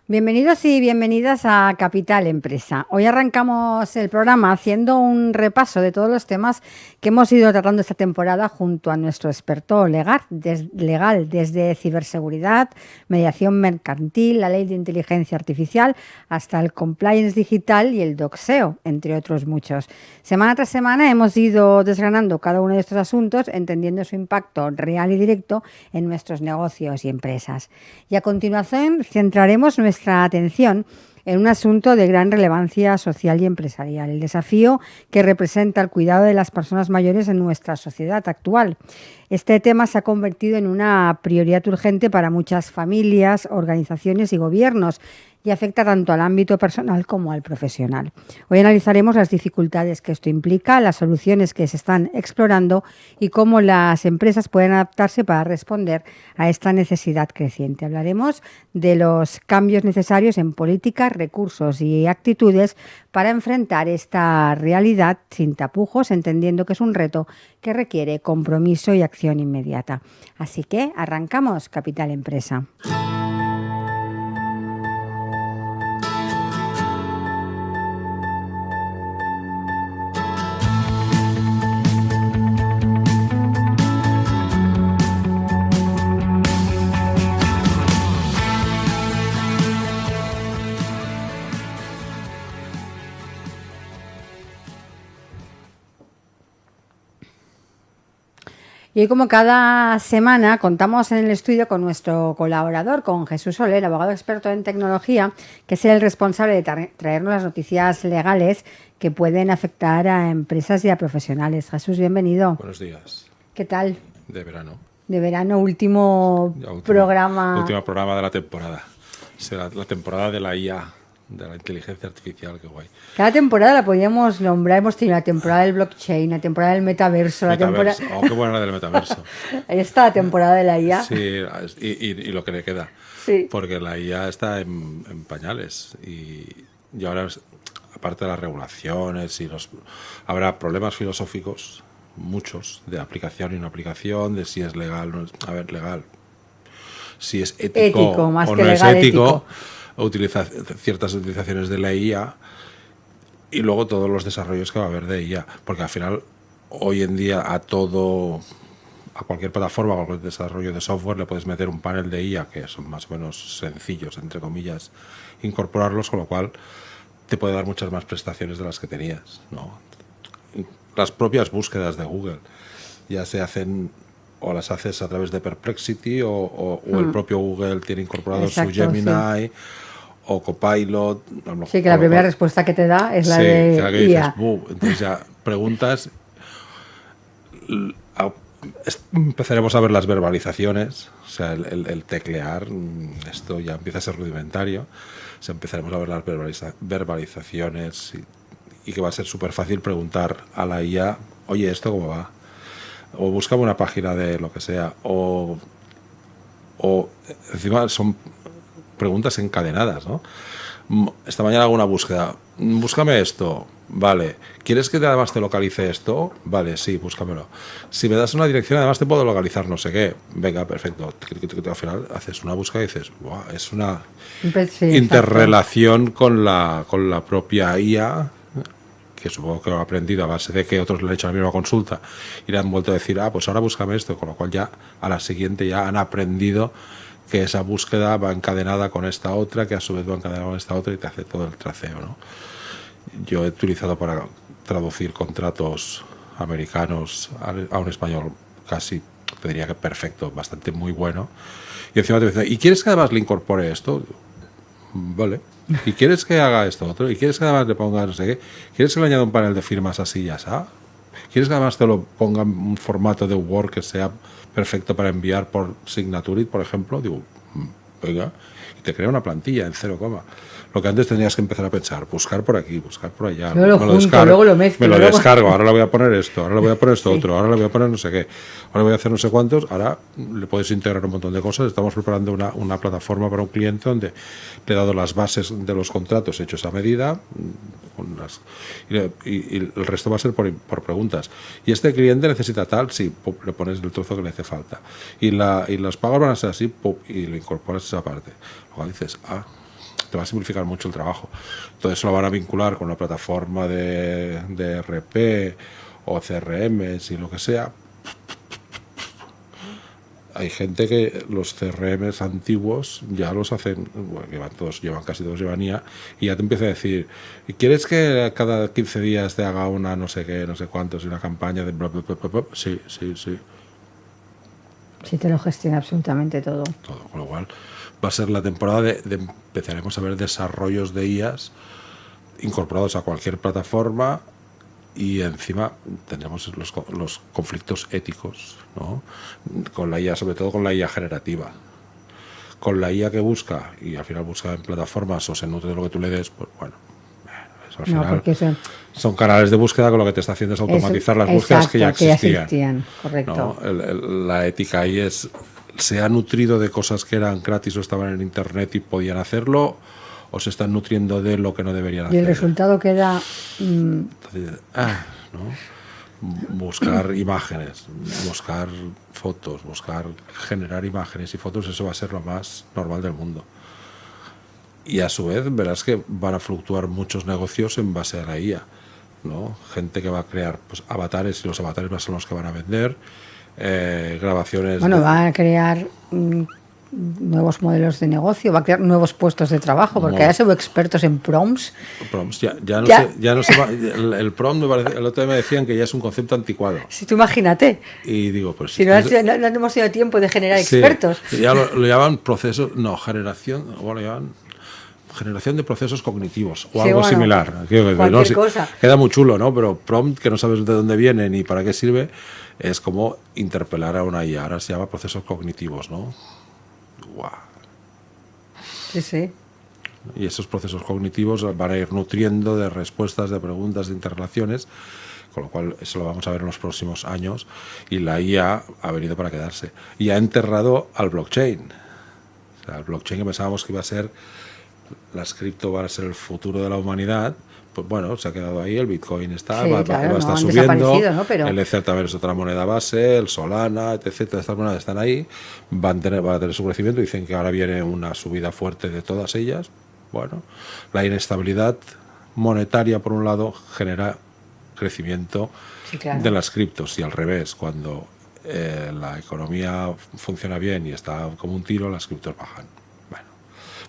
Bienvenidos y bienvenidas a Capital Empresa. Hoy arrancamos el programa haciendo un repaso de todos los temas que hemos ido tratando esta temporada junto a nuestro experto legal, desde ciberseguridad, mediación mercantil, la ley de inteligencia artificial, hasta el compliance digital y el doxeo, entre otros muchos. Semana tras semana hemos ido desgranando cada uno de estos asuntos, entendiendo su impacto real y directo en nuestros negocios y empresas. Y a continuación centraremos nuestra atención en un asunto de gran relevancia social y empresarial, el desafío que representa el cuidado de las personas mayores en nuestra sociedad actual. Este tema se ha convertido en una prioridad urgente para muchas familias, organizaciones y gobiernos y afecta tanto al ámbito personal como al profesional. Hoy analizaremos las dificultades que esto implica, las soluciones que se están explorando y cómo las empresas pueden adaptarse para responder a esta necesidad creciente. Hablaremos de los cambios necesarios en políticas, recursos y actitudes para enfrentar esta realidad sin tapujos, entendiendo que es un reto que requiere compromiso y acción inmediata. Así que arrancamos Capital Empresa. Y hoy, como cada semana, contamos en el estudio con nuestro colaborador, con Jesús Soler, abogado experto en tecnología, que es el responsable de traernos las noticias legales que pueden afectar a empresas y a profesionales. Jesús, bienvenido. Buenos días. ¿Qué tal? De verano. De verano, último programa. Último programa de la temporada. O sea, la temporada de la IA, de la inteligencia artificial, qué guay. Cada temporada la podríamos nombrar. Hemos tenido la temporada del blockchain, la temporada del metaverso. La temporada... Oh, qué buena la del metaverso. Esta temporada de la IA. Sí, y lo que le queda. Sí. Porque la IA está en pañales. Y ahora, aparte de las regulaciones, habrá problemas filosóficos, muchos, de aplicación y no aplicación, de si es legal o no es. A ver, legal. Si es ético más o que no legal, es ético. ético. Ciertas utilizaciones de la IA y luego todos los desarrollos que va a haber de IA, porque al final hoy en día a cualquier plataforma, a cualquier desarrollo de software le puedes meter un panel de IA que son más o menos sencillos, entre comillas, incorporarlos, con lo cual te puede dar muchas más prestaciones de las que tenías, ¿no? Las propias búsquedas de Google ya se hacen o las haces a través de Perplexity o el propio Google tiene incorporado su Gemini, sí, o Copilot. Sí, que la primera respuesta que te da es la de la que IA. Dices, entonces ya preguntas, empezaremos a ver las verbalizaciones, o sea, el teclear, esto ya empieza a ser rudimentario, o sea, empezaremos a ver las verbalizaciones y que va a ser súper fácil preguntar a la IA, oye, ¿esto cómo va? O búscame una página de lo que sea, o encima son preguntas encadenadas, ¿no? Esta mañana hago una búsqueda, búscame esto, vale, ¿quieres que además te localice esto? Vale, sí, búscamelo. Si me das una dirección, además te puedo localizar no sé qué, venga, perfecto. Al final haces una búsqueda y dices, wow, es una interrelación con la propia IA, que supongo que lo ha aprendido a base de que otros le han hecho la misma consulta y le han vuelto a decir, pues ahora búscame esto, con lo cual ya a la siguiente ya han aprendido que esa búsqueda va encadenada con esta otra, que a su vez va encadenada con esta otra y te hace todo el traceo, ¿no? Yo he utilizado para traducir contratos americanos a un español casi, te diría que perfecto, bastante muy bueno, y encima te dice, ¿y quieres que además le incorpore esto? Vale. ¿Y quieres que haga esto otro? ¿Y quieres que además le ponga no sé qué? ¿Quieres que le añada un panel de firmas así y así? ¿Quieres que además te lo ponga en un formato de Word que sea perfecto para enviar por Signaturit, por ejemplo? Digo, venga, y te crea una plantilla en 0, Lo que antes tenías que empezar a pensar, buscar por aquí, buscar por allá. Luego lo junto, luego lo mezclo. Me lo descargo, ahora le voy a poner esto, ahora le voy a poner esto otro, ahora le voy a poner no sé qué, ahora voy a hacer no sé cuántos, ahora le puedes integrar un montón de cosas. Estamos preparando una plataforma para un cliente donde le he dado las bases de los contratos hechos a medida, y el resto va a ser por preguntas. Y este cliente necesita tal, sí, le pones el trozo que le hace falta. Y los pagos van a ser así, y le incorporas esa parte. Luego dices, te va a simplificar mucho el trabajo. Todo eso lo van a vincular con una plataforma de RP o CRMs y lo que sea. Hay gente que los CRMs antiguos ya los hacen, bueno, casi todos llevan IA, y ya te empieza a decir, ¿y quieres que cada 15 días te haga una no sé qué, no sé cuántos, y una campaña de bla, bla, bla, bla, bla? Sí. Sí, te lo gestiona absolutamente todo. Todo, con lo cual va a ser la temporada de empezaremos a ver desarrollos de IAs incorporados a cualquier plataforma, y encima tendremos los conflictos éticos, ¿no? Con la IA, sobre todo con la IA generativa. Con la IA que busca, y al final busca en plataformas o se nutre de lo que tú le des, pues bueno, eso al final son canales de búsqueda, con lo que te está haciendo es automatizar las búsquedas que ya existían. Correcto. ¿No? La ética ahí es, se ha nutrido de cosas que eran gratis o estaban en internet y podían hacerlo, o se están nutriendo de lo que no deberían hacer. Y el resultado queda... Entonces, ¿no? Buscar imágenes, buscar fotos, generar imágenes y fotos, eso va a ser lo más normal del mundo. Y a su vez verás que van a fluctuar muchos negocios en base a la IA, ¿no? Gente que va a crear pues, avatares, y los avatares son los que van a vender, grabaciones... Bueno, van a crear... nuevos modelos de negocio, va a crear nuevos puestos de trabajo, porque ahora somos expertos en prompts. Ya no se va, el prompt, el otro día me decían que ya es un concepto anticuado. Si tú imagínate. Y digo, pues si no hemos tenido tiempo de generar expertos. Ya lo llaman procesos, generación de procesos cognitivos o algo similar. Cualquier cosa. Queda muy chulo, ¿no? Pero prompt, que no sabes de dónde viene ni para qué sirve, es como interpelar a una IA. Ahora se llama procesos cognitivos, ¿no? Wow. Sí. Y esos procesos cognitivos van a ir nutriendo de respuestas, de preguntas, de interrelaciones, con lo cual eso lo vamos a ver en los próximos años, y la IA ha venido para quedarse y ha enterrado al blockchain. O sea, el blockchain, que pensábamos que iba a ser, las cripto van a ser el futuro de la humanidad, pues bueno, se ha quedado ahí. El Bitcoin está, va a estar subiendo, ¿no? Pero... el Ether también es otra moneda base, el Solana, etc. Todas estas monedas están ahí, van a tener su crecimiento. Dicen que ahora viene una subida fuerte de todas ellas. Bueno, la inestabilidad monetaria, por un lado, genera crecimiento de las criptos, y al revés, cuando la economía funciona bien y está como un tiro, las criptos bajan. Bueno,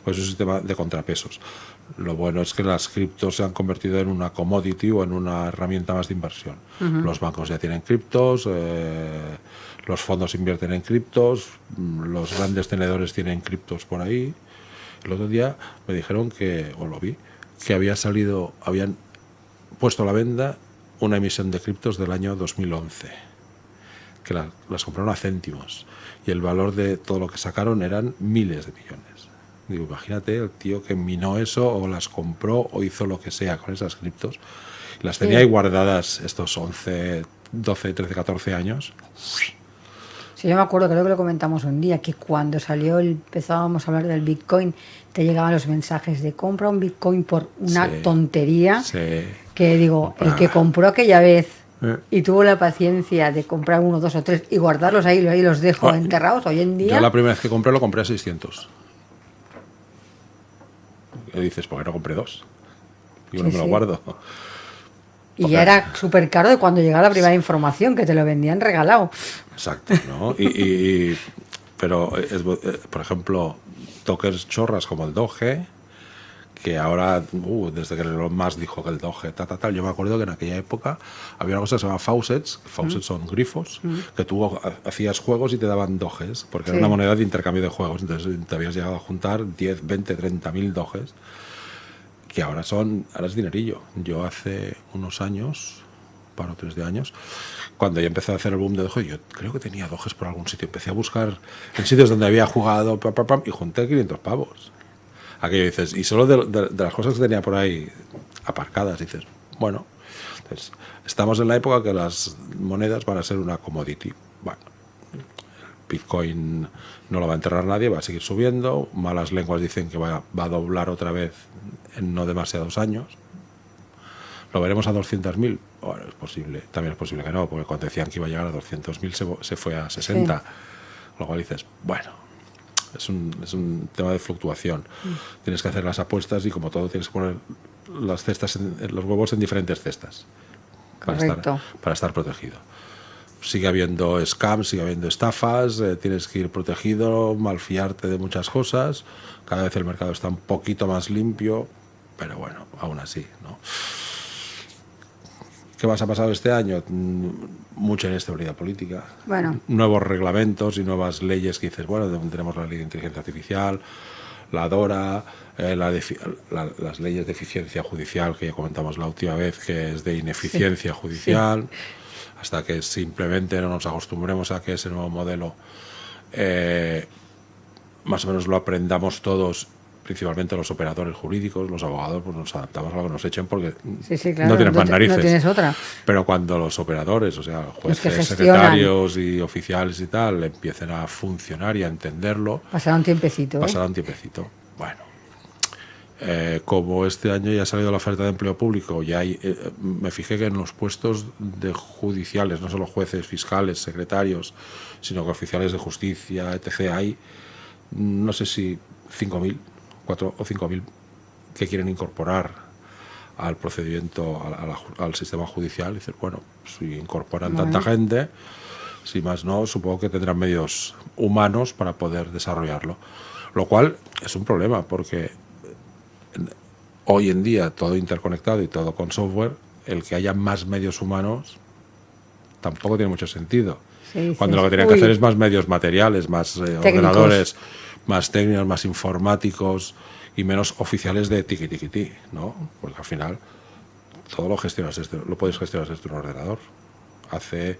pues es un sistema de contrapesos. Lo bueno es que las criptos se han convertido en una commodity o en una herramienta más de inversión. Los bancos ya tienen criptos, los fondos invierten en criptos, los grandes tenedores tienen criptos por ahí. El otro día me dijeron lo vi, que habían puesto a la venta una emisión de criptos del año 2011, que las compraron a céntimos, y el valor de todo lo que sacaron eran miles de millones. Digo, imagínate el tío que minó eso, o las compró, o hizo lo que sea con esas criptos. Las tenía ahí guardadas estos 11, 12, 13, 14 años. Sí, yo me acuerdo, creo que lo comentamos un día, que cuando empezábamos a hablar del Bitcoin, te llegaban los mensajes de compra un Bitcoin por una tontería. Sí. Que digo, el que compró aquella vez y tuvo la paciencia de comprar 1, 2 o 3 y guardarlos ahí los dejo enterrados, hoy en día... Yo la primera vez que compré lo compré a 600. Y dices, ¿por qué no compré 2? Y uno me lo guardo. Y ya era súper caro de cuando llegaba la primera información, que te lo vendían regalado. Exacto, ¿no? Pero, por ejemplo, tokens chorras como el Doge, que ahora, desde que Elon Musk dijo que el Doge, yo me acuerdo que en aquella época había una cosa que se llama faucets. Faucets son grifos, que tú hacías juegos y te daban Doges, porque era una moneda de intercambio de juegos. Entonces te habías llegado a juntar 10, 20, 30.000 Doges, que ahora es dinerillo. Yo hace unos años, para 3 de años, cuando ya empecé a hacer el boom de Doge, yo creo que tenía Doges por algún sitio. Empecé a buscar en sitios donde había jugado, y junté 500 pavos. Aquello dices, y solo de las cosas que tenía por ahí aparcadas, dices, bueno, entonces, estamos en la época que las monedas van a ser una commodity. Bueno, Bitcoin no lo va a enterrar nadie, va a seguir subiendo. Malas lenguas dicen que va a doblar otra vez en no demasiados años. ¿Lo veremos a 200.000? Bueno, es posible. También es posible que no, porque cuando decían que iba a llegar a 200.000 se fue a 60. Sí. Luego dices, bueno, es un tema de fluctuación. Tienes que hacer las apuestas y, como todo, tienes que poner los huevos en diferentes cestas para estar protegido. Sigue habiendo scams, sigue habiendo estafas, tienes que ir protegido, malfiarte de muchas cosas. Cada vez el mercado está un poquito más limpio, pero bueno, aún así, ¿no? ¿Qué más ha pasado este año? Mucha inestabilidad política. Bueno. Nuevos reglamentos y nuevas leyes que dices, bueno, tenemos la ley de inteligencia artificial, la DORA, las leyes de eficiencia judicial que ya comentamos la última vez, que es de ineficiencia judicial. Sí. Hasta que simplemente no nos acostumbremos a que ese nuevo modelo más o menos lo aprendamos todos, principalmente los operadores jurídicos, los abogados, pues nos adaptamos a lo que nos echen porque claro, no tienes más narices. No tienes otra. Pero cuando los operadores, o sea, jueces, secretarios y oficiales y tal, empiecen a funcionar y a entenderlo... Pasará un tiempecito. Bueno. Como este año ya ha salido la oferta de empleo público, ya hay, me fijé que en los puestos de judiciales, no solo jueces, fiscales, secretarios, sino que oficiales de justicia, etc., hay, no sé si 5.000, 4 o 5.000 que quieren incorporar al procedimiento, al sistema judicial. Y dices, bueno, si incorporan tanta gente, si más no, supongo que tendrán medios humanos para poder desarrollarlo. Lo cual es un problema, porque hoy en día, todo interconectado y todo con software, el que haya más medios humanos tampoco tiene mucho sentido. Cuando lo que tienen que hacer es más medios materiales, más ordenadores, más técnicos, más informáticos y menos oficiales de tiqui-tiqui-ti, ¿no? Porque al final todo lo puedes gestionar desde un ordenador. Hace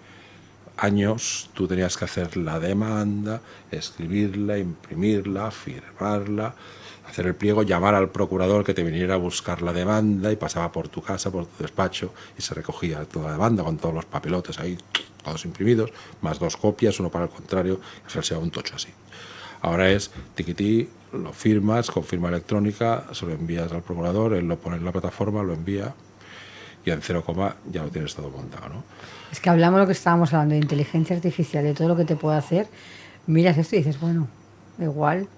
años tú tenías que hacer la demanda, escribirla, imprimirla, firmarla, hacer el pliego, llamar al procurador que te viniera a buscar la demanda y pasaba por tu casa, por tu despacho y se recogía toda la demanda con todos los papelotes ahí, todos imprimidos, más 2 copias, uno para el contrario, y al final se va un tocho así. Ahora es tiquití, lo firmas con firma electrónica, se lo envías al procurador, él lo pone en la plataforma, lo envía y en 0, ya lo tienes todo montado, ¿no? Es que hablamos lo que estábamos hablando de inteligencia artificial, de todo lo que te puede hacer. Miras esto y dices, bueno, igual.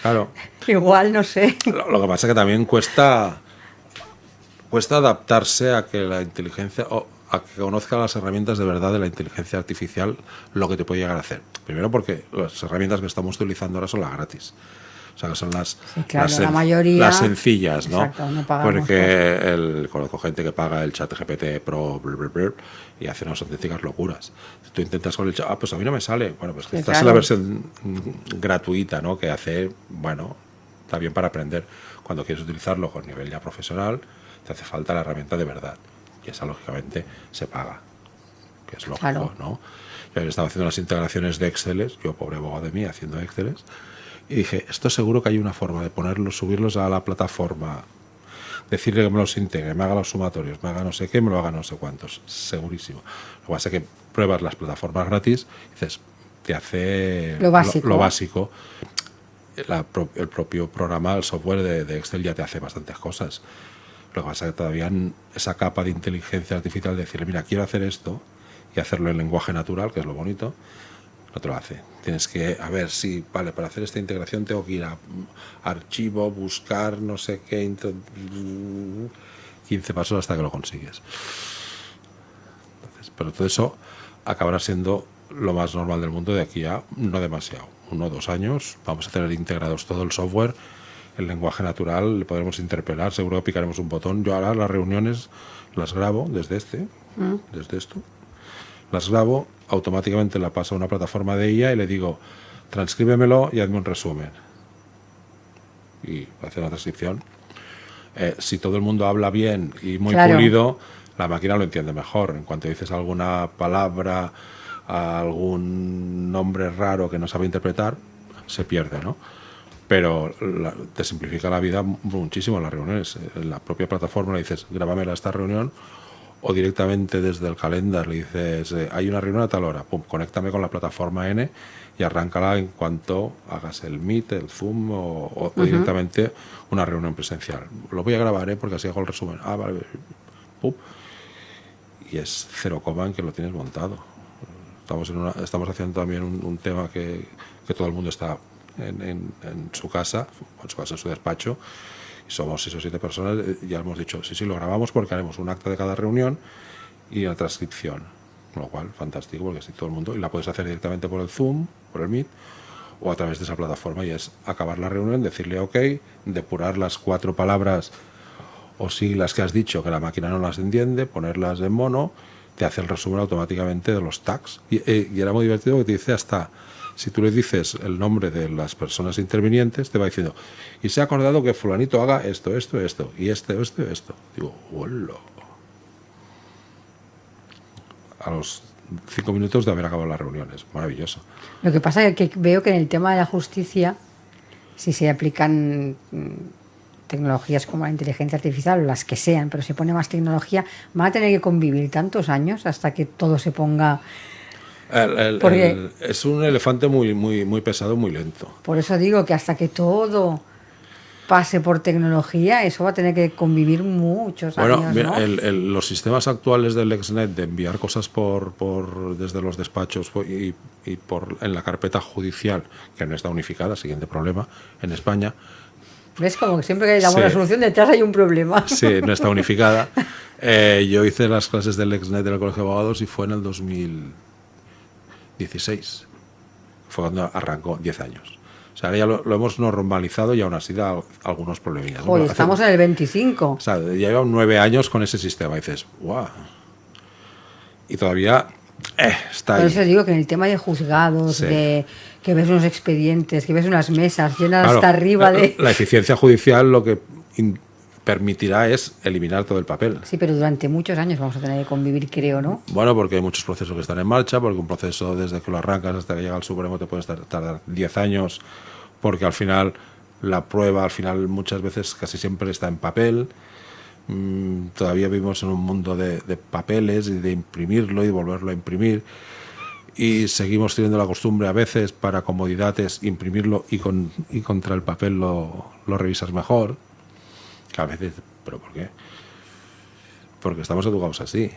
Claro. Igual, no sé. Lo que pasa es que también cuesta adaptarse a que la inteligencia, o a que conozca las herramientas de verdad de la inteligencia artificial, lo que te puede llegar a hacer. Primero porque las herramientas que estamos utilizando ahora son las gratis. O sea, que son la mayoría, las sencillas, ¿no? Exacto, no pagamos. Porque conozco gente que paga el ChatGPT Pro y hace unas auténticas locuras. Si tú intentas con el chat, pues a mí no me sale. Bueno, pues estás en la versión gratuita, ¿no? Que hace, bueno, está bien para aprender. Cuando quieres utilizarlo con nivel ya profesional, te hace falta la herramienta de verdad. Y esa, lógicamente, se paga. Que es lógico, ¿no? Yo había estado haciendo las integraciones de Excel, yo, pobre abogado de mí, haciendo Excel. Y dije, esto seguro que hay una forma de ponerlos, subirlos a la plataforma, decirle que me los integre, me haga los sumatorios, me haga no sé qué, me lo haga no sé cuántos. Segurísimo. Lo que pasa es que pruebas las plataformas gratis y dices, te hace lo básico. El propio programa, el software de Excel ya te hace bastantes cosas. Lo que pasa es que todavía esa capa de inteligencia artificial de decirle, mira, quiero hacer esto y hacerlo en lenguaje natural, que es lo bonito, no te lo hace. Tienes que, a ver, si, vale, para hacer esta integración tengo que ir a archivo, buscar, no sé qué, 15 pasos hasta que lo consigues. Entonces, pero todo eso acabará siendo lo más normal del mundo de aquí a no demasiado, 1 o 2 años. Vamos a tener integrados todo el software, el lenguaje natural, le podremos interpelar, seguro que picaremos un botón. Yo ahora las reuniones las grabo desde esto, las grabo, automáticamente la paso a una plataforma de IA y le digo, transcríbemelo y hazme un resumen. Y hace una transcripción. Si todo el mundo habla bien y muy pulido, la máquina lo entiende mejor. En cuanto dices alguna palabra, algún nombre raro que no sabe interpretar, se pierde, ¿no? Pero te simplifica la vida muchísimo en las reuniones. En la propia plataforma le dices, grábamela esta reunión, o directamente desde el calendar le dices, hay una reunión a tal hora, pum, conéctame con la plataforma N y arráncala en cuanto hagas el Meet, el Zoom o directamente una reunión presencial. Lo voy a grabar, porque así hago el resumen. Ah, vale. Pum. Y es 0, en que lo tienes montado. Estamos haciendo también un tema que todo el mundo está en su casa, en su despacho, y somos 6 o 7 personas, ya hemos dicho, sí, lo grabamos porque haremos un acta de cada reunión y una transcripción, con lo cual, fantástico, porque así todo el mundo, y la puedes hacer directamente por el Zoom, por el Meet, o a través de esa plataforma, y es acabar la reunión, decirle OK, depurar las 4 palabras o siglas que has dicho que la máquina no las entiende, ponerlas en mono, te hace el resumen automáticamente de los tags. Y era muy divertido que te dice hasta, si tú le dices el nombre de las personas intervinientes, te va diciendo, y se ha acordado que fulanito haga esto, y esto. Digo, ¡hola! A los 5 minutos de haber acabado las reuniones. Maravilloso. Lo que pasa es que veo que en el tema de la justicia, si se aplican tecnologías como la inteligencia artificial o las que sean, pero se pone más tecnología, van a tener que convivir tantos años hasta que todo se ponga... Es un elefante muy pesado, muy lento. Por eso digo que hasta que todo pase por tecnología, eso va a tener que convivir muchos años, ¿no? Los sistemas actuales del LexNet de enviar cosas desde los despachos y en la carpeta judicial, que no está unificada, siguiente problema, en España. ¿Ves? Como que siempre que damos la solución, detrás hay un problema. Sí, no está unificada. Yo hice las clases del LexNet del Colegio de Abogados y fue en el 2016. Fue cuando arrancó, 10 años. O sea, ahora ya lo hemos normalizado y aún así da algunos problemillas. Joder, estamos en el 25. O sea, ya llevan 9 años con ese sistema y dices, ¡guau! Y todavía está ahí. Por eso digo que en el tema de juzgados, Sí. de que ves unos expedientes, que ves unas mesas llenas hasta arriba de... La eficiencia judicial lo que permitirá es eliminar todo el papel. Sí, pero durante muchos años vamos a tener que convivir, creo, ¿no? Bueno, porque hay muchos procesos que están en marcha, porque un proceso desde que lo arrancas hasta que llega al Supremo te puede tardar 10 años, porque al final la prueba, muchas veces, casi siempre está en papel. Todavía vivimos en un mundo de papeles y de imprimirlo y volverlo a imprimir. Y seguimos teniendo la costumbre a veces, para comodidades, imprimirlo y contra el papel lo revisas mejor. Que a veces, ¿pero por qué? Porque estamos educados así.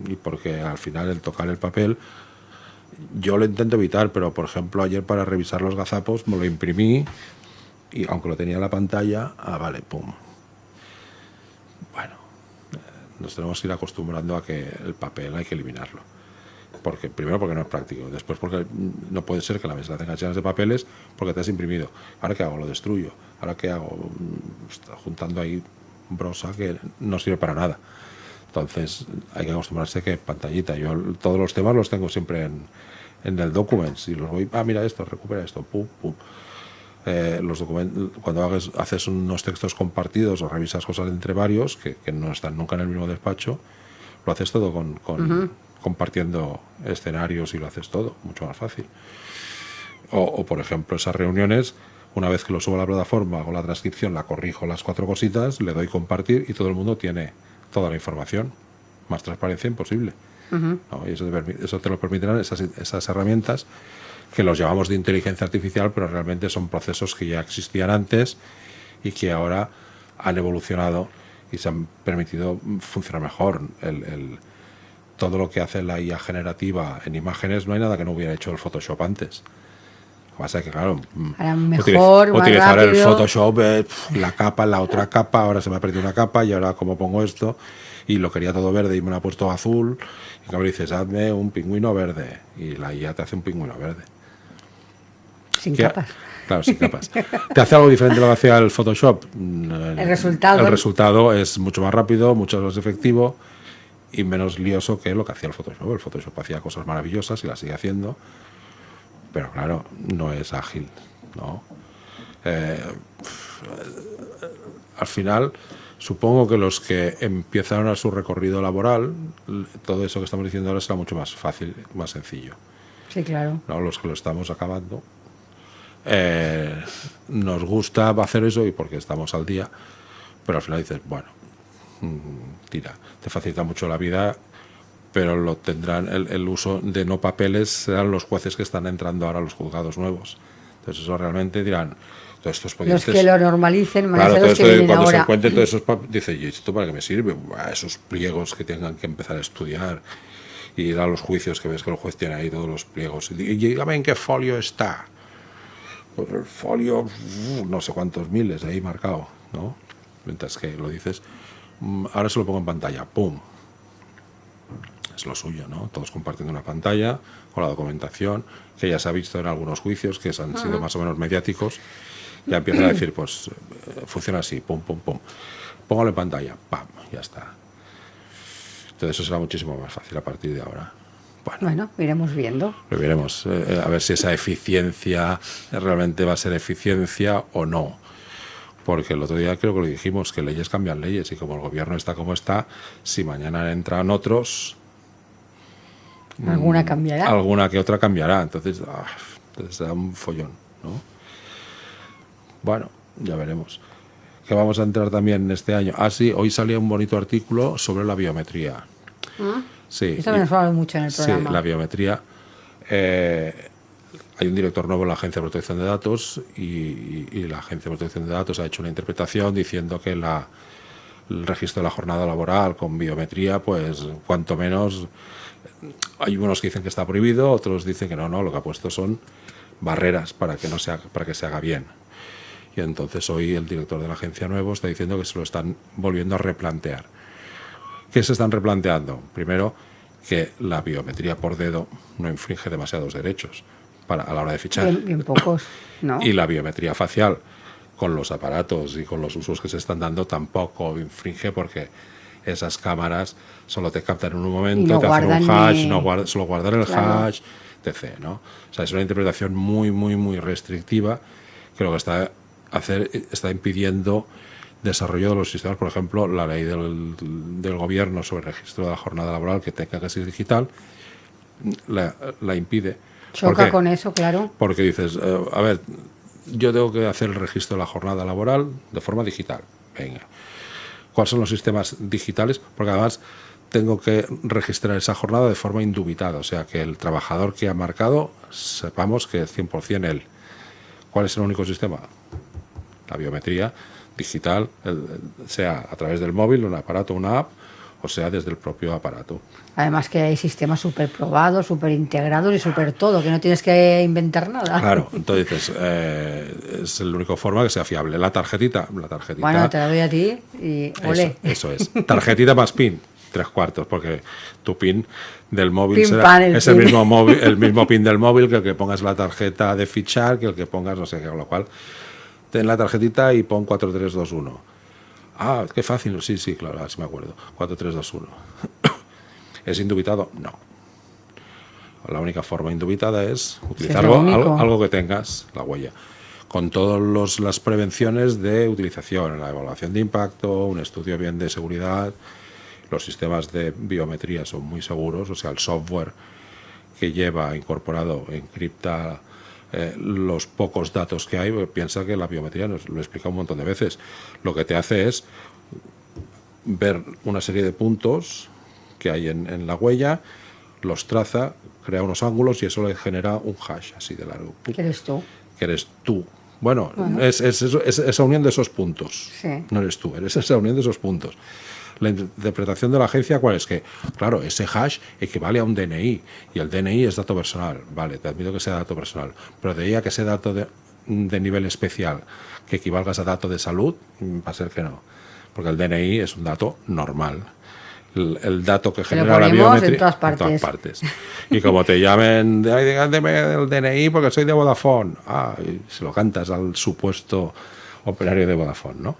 Y porque al final el tocar el papel, yo lo intento evitar, pero por ejemplo ayer para revisar los gazapos me lo imprimí y aunque lo tenía en la pantalla, vale, pum. Bueno, nos tenemos que ir acostumbrando a que el papel hay que eliminarlo. Primero porque no es práctico, después porque no puede ser que la mesa la tengas llenas de papeles porque te has imprimido. ¿Ahora qué hago? Lo destruyo. ¿Ahora qué hago? Está juntando ahí brosa que no sirve para nada. Entonces hay que acostumbrarse que pantallita. Yo todos los temas los tengo siempre en el Documents y los voy, mira esto, recupera esto, pum, pum. Los documentos, cuando haces unos textos compartidos o revisas cosas entre varios que no están nunca en el mismo despacho, lo haces todo compartiendo escenarios y lo haces todo mucho más fácil. O por ejemplo, esas reuniones, una vez que lo subo a la plataforma, hago la transcripción, la corrijo las 4 cositas, le doy compartir y todo el mundo tiene toda la información. Más transparencia imposible. ¿No? Y eso te lo permitirán esas herramientas que los llamamos de inteligencia artificial, pero realmente son procesos que ya existían antes y que ahora han evolucionado y se han permitido funcionar mejor. Todo lo que hace la IA generativa en imágenes, no hay nada que no hubiera hecho el Photoshop antes. Lo que pasa es que, claro, mejor, utilizar más el Photoshop, la capa, la otra capa, ahora se me ha perdido una capa y ahora como pongo esto, y lo quería todo verde y me lo ha puesto azul, y claro, dices, hazme un pingüino verde, y la IA te hace un pingüino verde. Sin capas. Claro, sin capas. ¿Te hace algo diferente de lo que hacía el Photoshop? El resultado es mucho más rápido, mucho más efectivo y menos lioso que lo que hacía el Photoshop. El Photoshop hacía cosas maravillosas y las sigue haciendo, pero claro, no es ágil, ¿no? Al final, supongo que los que empiezan a su recorrido laboral, todo eso que estamos diciendo ahora será mucho más fácil, más sencillo. Sí, claro. ¿No? Los que lo estamos acabando, nos gusta hacer eso y porque estamos al día, pero al final dices, bueno, tira, te facilita mucho la vida, pero lo tendrán el uso de no papeles serán los jueces que están entrando ahora a los juzgados nuevos. Entonces eso realmente dirán, todos estos los que lo normalicen, claro, los que vienen cuando ahora. se encuentren todos esos dice, ¿y esto para qué me sirve? Esos pliegos que tengan que empezar a estudiar y ir a los juicios que ves que el juez tiene ahí todos los pliegos y dígame en qué folio está. pues el folio, no sé cuántos miles ahí marcado, ¿no? Mientras que lo dices, ahora se lo pongo en pantalla, ¡pum! Es lo suyo, ¿no? Todos compartiendo una pantalla con la documentación, que ya se ha visto en algunos juicios que han sido más o menos mediáticos. Ya empiezan a decir, pues funciona así, pum, pum, pum. Póngalo en pantalla, pam, ya está. Entonces eso será muchísimo más fácil a partir de ahora. Bueno, iremos viendo. Lo veremos, a ver si esa eficiencia realmente va a ser eficiencia o no. Porque el otro día creo que lo dijimos, que leyes cambian leyes, y como el gobierno está como está, si mañana entran otros, Alguna cambiará. alguna que otra cambiará. Entonces será un follón, ¿no? Bueno, ya veremos. Que vamos a entrar también este año. Sí, hoy salía un bonito artículo sobre la biometría. Sí, Eso nos ha hablado mucho en el programa. Sí, la biometría. Hay un director nuevo en la Agencia de Protección de Datos y la Agencia de Protección de Datos ha hecho una interpretación diciendo que el registro de la jornada laboral con biometría, pues cuanto menos, hay unos que dicen que está prohibido, otros dicen que no, lo que ha puesto son barreras para que se haga bien. Y entonces hoy el director de la agencia nuevo está diciendo que se lo están volviendo a replantear. ¿Qué se están replanteando? Primero, que la biometría por dedo no infringe demasiados derechos a la hora de fichar. Bien pocos, ¿no? Y la biometría facial, con los aparatos y con los usos que se están dando, tampoco infringe, porque esas cámaras solo te captan en un momento, te hacen un hash, solo guardan el hash, etc., ¿no? O sea, es una interpretación muy, muy, muy restrictiva, que lo que está impidiendo desarrollo de los sistemas. Por ejemplo, la ley del gobierno sobre el registro de la jornada laboral, que tenga que ser digital, la impide. Choca con eso, claro. Porque dices, a ver, yo tengo que hacer el registro de la jornada laboral de forma digital. Venga. ¿Cuáles son los sistemas digitales? Porque además tengo que registrar esa jornada de forma indubitada, o sea, que el trabajador que ha marcado, sepamos que es 100% él. ¿Cuál es el único sistema? La biometría digital, sea a través del móvil, un aparato, una app, o sea desde el propio aparato. Además que hay sistemas súper probados, súper integrados y súper todo, que no tienes que inventar nada. Claro, entonces es la única forma que sea fiable. La tarjetita. Bueno, te la doy a ti y olé. Eso es. Tarjetita más PIN, 3/4, porque tu PIN del móvil PIN será pan, el mismo PIN del móvil que el que pongas la tarjeta de fichar, que el que pongas no sé qué, con lo cual ten la tarjetita y pon 4321. Qué fácil. Sí, claro, así me acuerdo. 4321. ¿Es indubitado? No. La única forma indubitada es utilizar algo que tengas, la huella, con todas las prevenciones de utilización, la evaluación de impacto, un estudio bien de seguridad. Los sistemas de biometría son muy seguros, o sea, el software que lleva incorporado encripta los pocos datos que hay. Piensa que la biometría, nos lo he explicado un montón de veces, lo que te hace es ver una serie de puntos que hay en la huella, los traza, crea unos ángulos y eso le genera un hash así de largo. ¿Qué eres tú? Que eres tú. Bueno, es esa unión de esos puntos. Sí. No eres tú, eres esa unión de esos puntos. La interpretación de la agencia, ¿cuál es? Que, claro, ese hash equivale a un DNI y el DNI es dato personal. Vale, te admito que sea dato personal, pero de ahí a que sea dato de nivel especial que equivalga a dato de salud, va a ser que no, porque el DNI es un dato normal. El dato que genera la biometría en todas partes. Y como te llamen, dígame el DNI porque soy de Vodafone, y se lo cantas al supuesto operario de Vodafone, ¿no?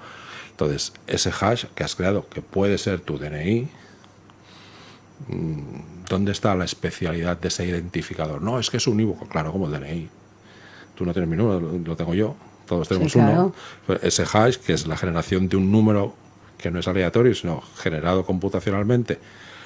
Entonces, ese hash que has creado, que puede ser tu DNI, ¿dónde está la especialidad de ese identificador? No, es que es unívoco, claro, como el DNI. Tú no tienes mi número, lo tengo yo, todos tenemos uno. Ese hash, que es la generación de un número que no es aleatorio, sino generado computacionalmente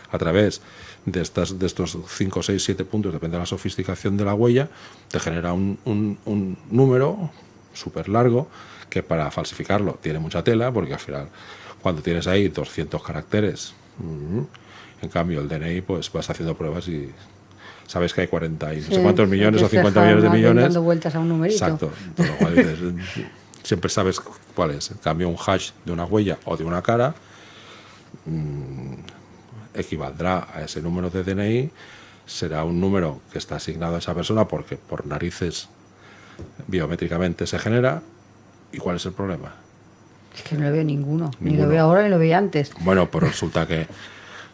a través de estos 5, 6, 7 puntos, depende de la sofisticación de la huella, te genera un número súper largo, que para falsificarlo tiene mucha tela, porque al final, cuando tienes ahí 200 caracteres, en cambio el DNI, pues vas haciendo pruebas y sabes que hay 40 y no sé cuántos millones o 50 millones de millones. Dando vueltas a un numerito. Exacto. Todo lo cual dices, siempre sabes cuál es. En cambio, un hash de una huella o de una cara equivaldrá a ese número de DNI, será un número que está asignado a esa persona porque por narices biométricamente se genera. ¿Y cuál es el problema? Es que no lo veo ninguno. Ni lo veo ahora ni lo veía antes. Bueno, pues resulta que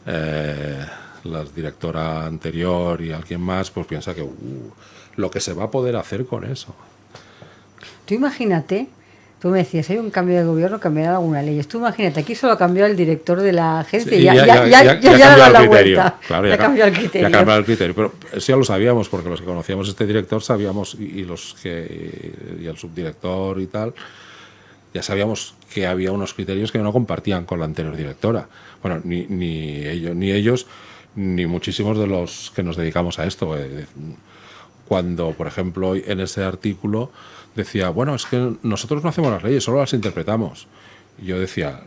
la directora anterior y alguien más pues piensa que lo que se va a poder hacer con eso. Tú imagínate, tú me decías, hay un cambio de gobierno, cambiará alguna ley. Tú imagínate, aquí solo cambió el director de la agencia Sí, y ya cambió da la el criterio. vuelta. Claro, ya cambió el criterio. Ya cambió el criterio. Pero eso ya lo sabíamos, porque los que conocíamos a este director sabíamos, y el subdirector y tal, ya sabíamos que había unos criterios que no compartían con la anterior directora. Bueno, ni ellos, ni muchísimos de los que nos dedicamos a esto. Cuando, por ejemplo, en ese artículo decía, bueno, es que nosotros no hacemos las leyes, solo las interpretamos. Y yo decía,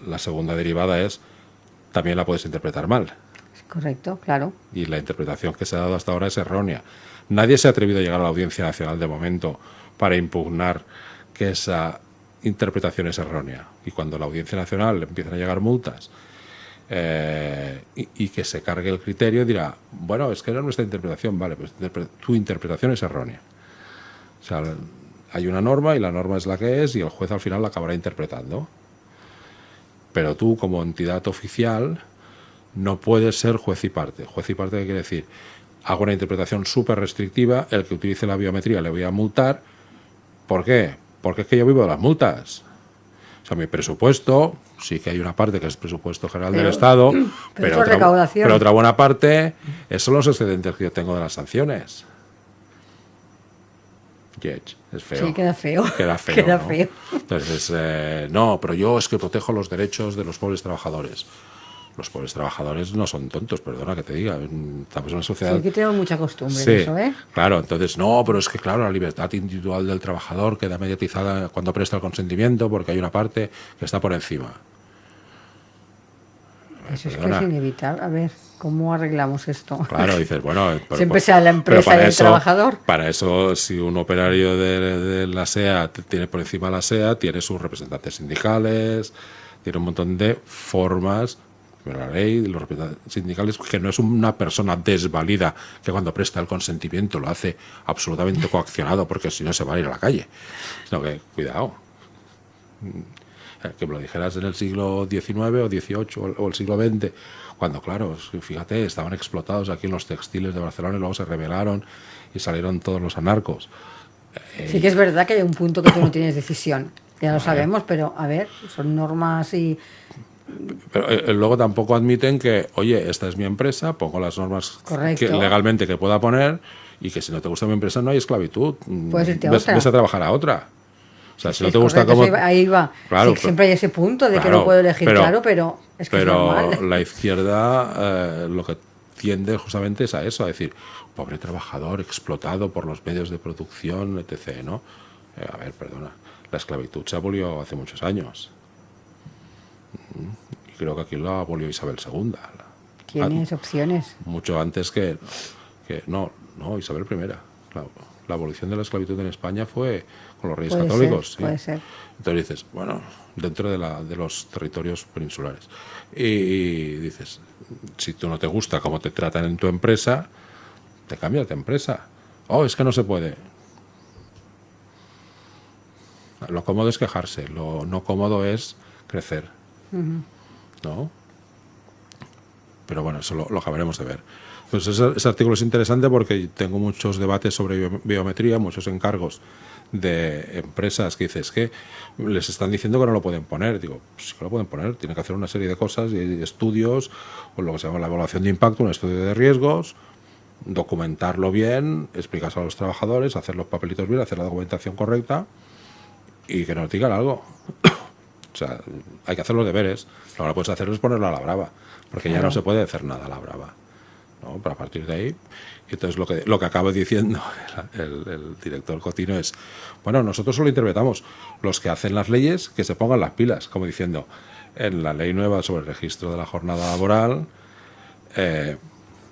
la segunda derivada es, también la puedes interpretar mal. Correcto, claro. Y la interpretación que se ha dado hasta ahora es errónea. Nadie se ha atrevido a llegar a la Audiencia Nacional de momento para impugnar que esa interpretación es errónea. Y cuando la Audiencia Nacional le empiezan a llegar multas y que se cargue el criterio, dirá, bueno, es que era nuestra interpretación, vale, pues tu interpretación es errónea. O sea, hay una norma y la norma es la que es y el juez al final la acabará interpretando. Pero tú, como entidad oficial, no puedes ser juez y parte. Juez y parte, ¿qué quiere decir? Hago una interpretación súper restrictiva, el que utilice la biometría le voy a multar. ¿Por qué? Porque es que yo vivo de las multas. O sea, mi presupuesto, sí que hay una parte que es presupuesto general del Estado, pero otra buena parte son los excedentes que yo tengo de las sanciones. Es feo. Sí, queda feo. Queda feo. Queda ¿no? feo. Entonces, no, pero yo es que protejo los derechos de los pobres trabajadores. Los pobres trabajadores no son tontos, perdona que te diga. Estamos en una sociedad... Sí, aquí tenemos mucha costumbre sí, de eso, ¿eh? Claro, entonces, no, pero es que, claro, la libertad individual del trabajador queda mediatizada cuando presta el consentimiento porque hay una parte que está por encima. Eso es que es inevitable. A ver, ¿cómo arreglamos esto? Claro, dices, bueno... Siempre sea la empresa y el trabajador. Para eso, si un operario de la SEA tiene por encima la SEA, tiene sus representantes sindicales, tiene un montón de formas... la ley de los representantes sindicales, que no es una persona desvalida que cuando presta el consentimiento lo hace absolutamente coaccionado porque si no se va a ir a la calle, sino que cuidado, que me lo dijeras en el siglo XIX o XVIII o el siglo XX, cuando claro, fíjate, estaban explotados aquí en los textiles de Barcelona y luego se rebelaron y salieron todos los anarcos. Sí que es verdad que hay un punto que tú no tienes decisión, ya lo sabemos, pero a ver, son normas y... Pero luego tampoco admiten que, oye, esta es mi empresa, pongo las normas legalmente que pueda poner y que si no te gusta mi empresa no hay esclavitud. Puedes irte a otra. Ves a trabajar a otra. O sea, si no te gusta correcto, cómo... Ahí va. Claro, sí, siempre hay ese punto de que no puedo elegir, pero es que es normal. Pero la izquierda lo que tiende justamente es a eso, a decir, pobre trabajador explotado por los medios de producción, etc., ¿no? A ver, perdona, la esclavitud se abolió hace muchos años. Y creo que aquí la abolió Isabel II. ¿Tienes opciones? Mucho antes que no, Isabel I. La abolición de la esclavitud en España fue con los reyes católicos. Sí. Puede ser. Entonces dices, bueno, dentro de los territorios peninsulares. Y dices, si tú no te gusta cómo te tratan en tu empresa, te cambias de empresa. Oh, es que no se puede. Lo cómodo es quejarse, lo no cómodo es crecer. ¿No? Pero bueno, eso lo acabaremos de ver. Entonces ese artículo es interesante porque tengo muchos debates sobre biometría, muchos encargos de empresas que dices que les están diciendo que no lo pueden poner. Digo, sí que lo pueden poner, tienen que hacer una serie de cosas y estudios, o lo que se llama la evaluación de impacto, un estudio de riesgos, documentarlo bien, explicarse a los trabajadores, hacer los papelitos bien, hacer la documentación correcta y que nos digan algo. O sea, hay que hacer los deberes. Lo que no puedes hacer es ponerlo a la brava, porque ya no se puede hacer nada a la brava, ¿no? Pero a partir de ahí, entonces lo que acaba diciendo el director Cotino es, bueno, nosotros solo interpretamos, los que hacen las leyes que se pongan las pilas, como diciendo, en la ley nueva sobre el registro de la jornada laboral,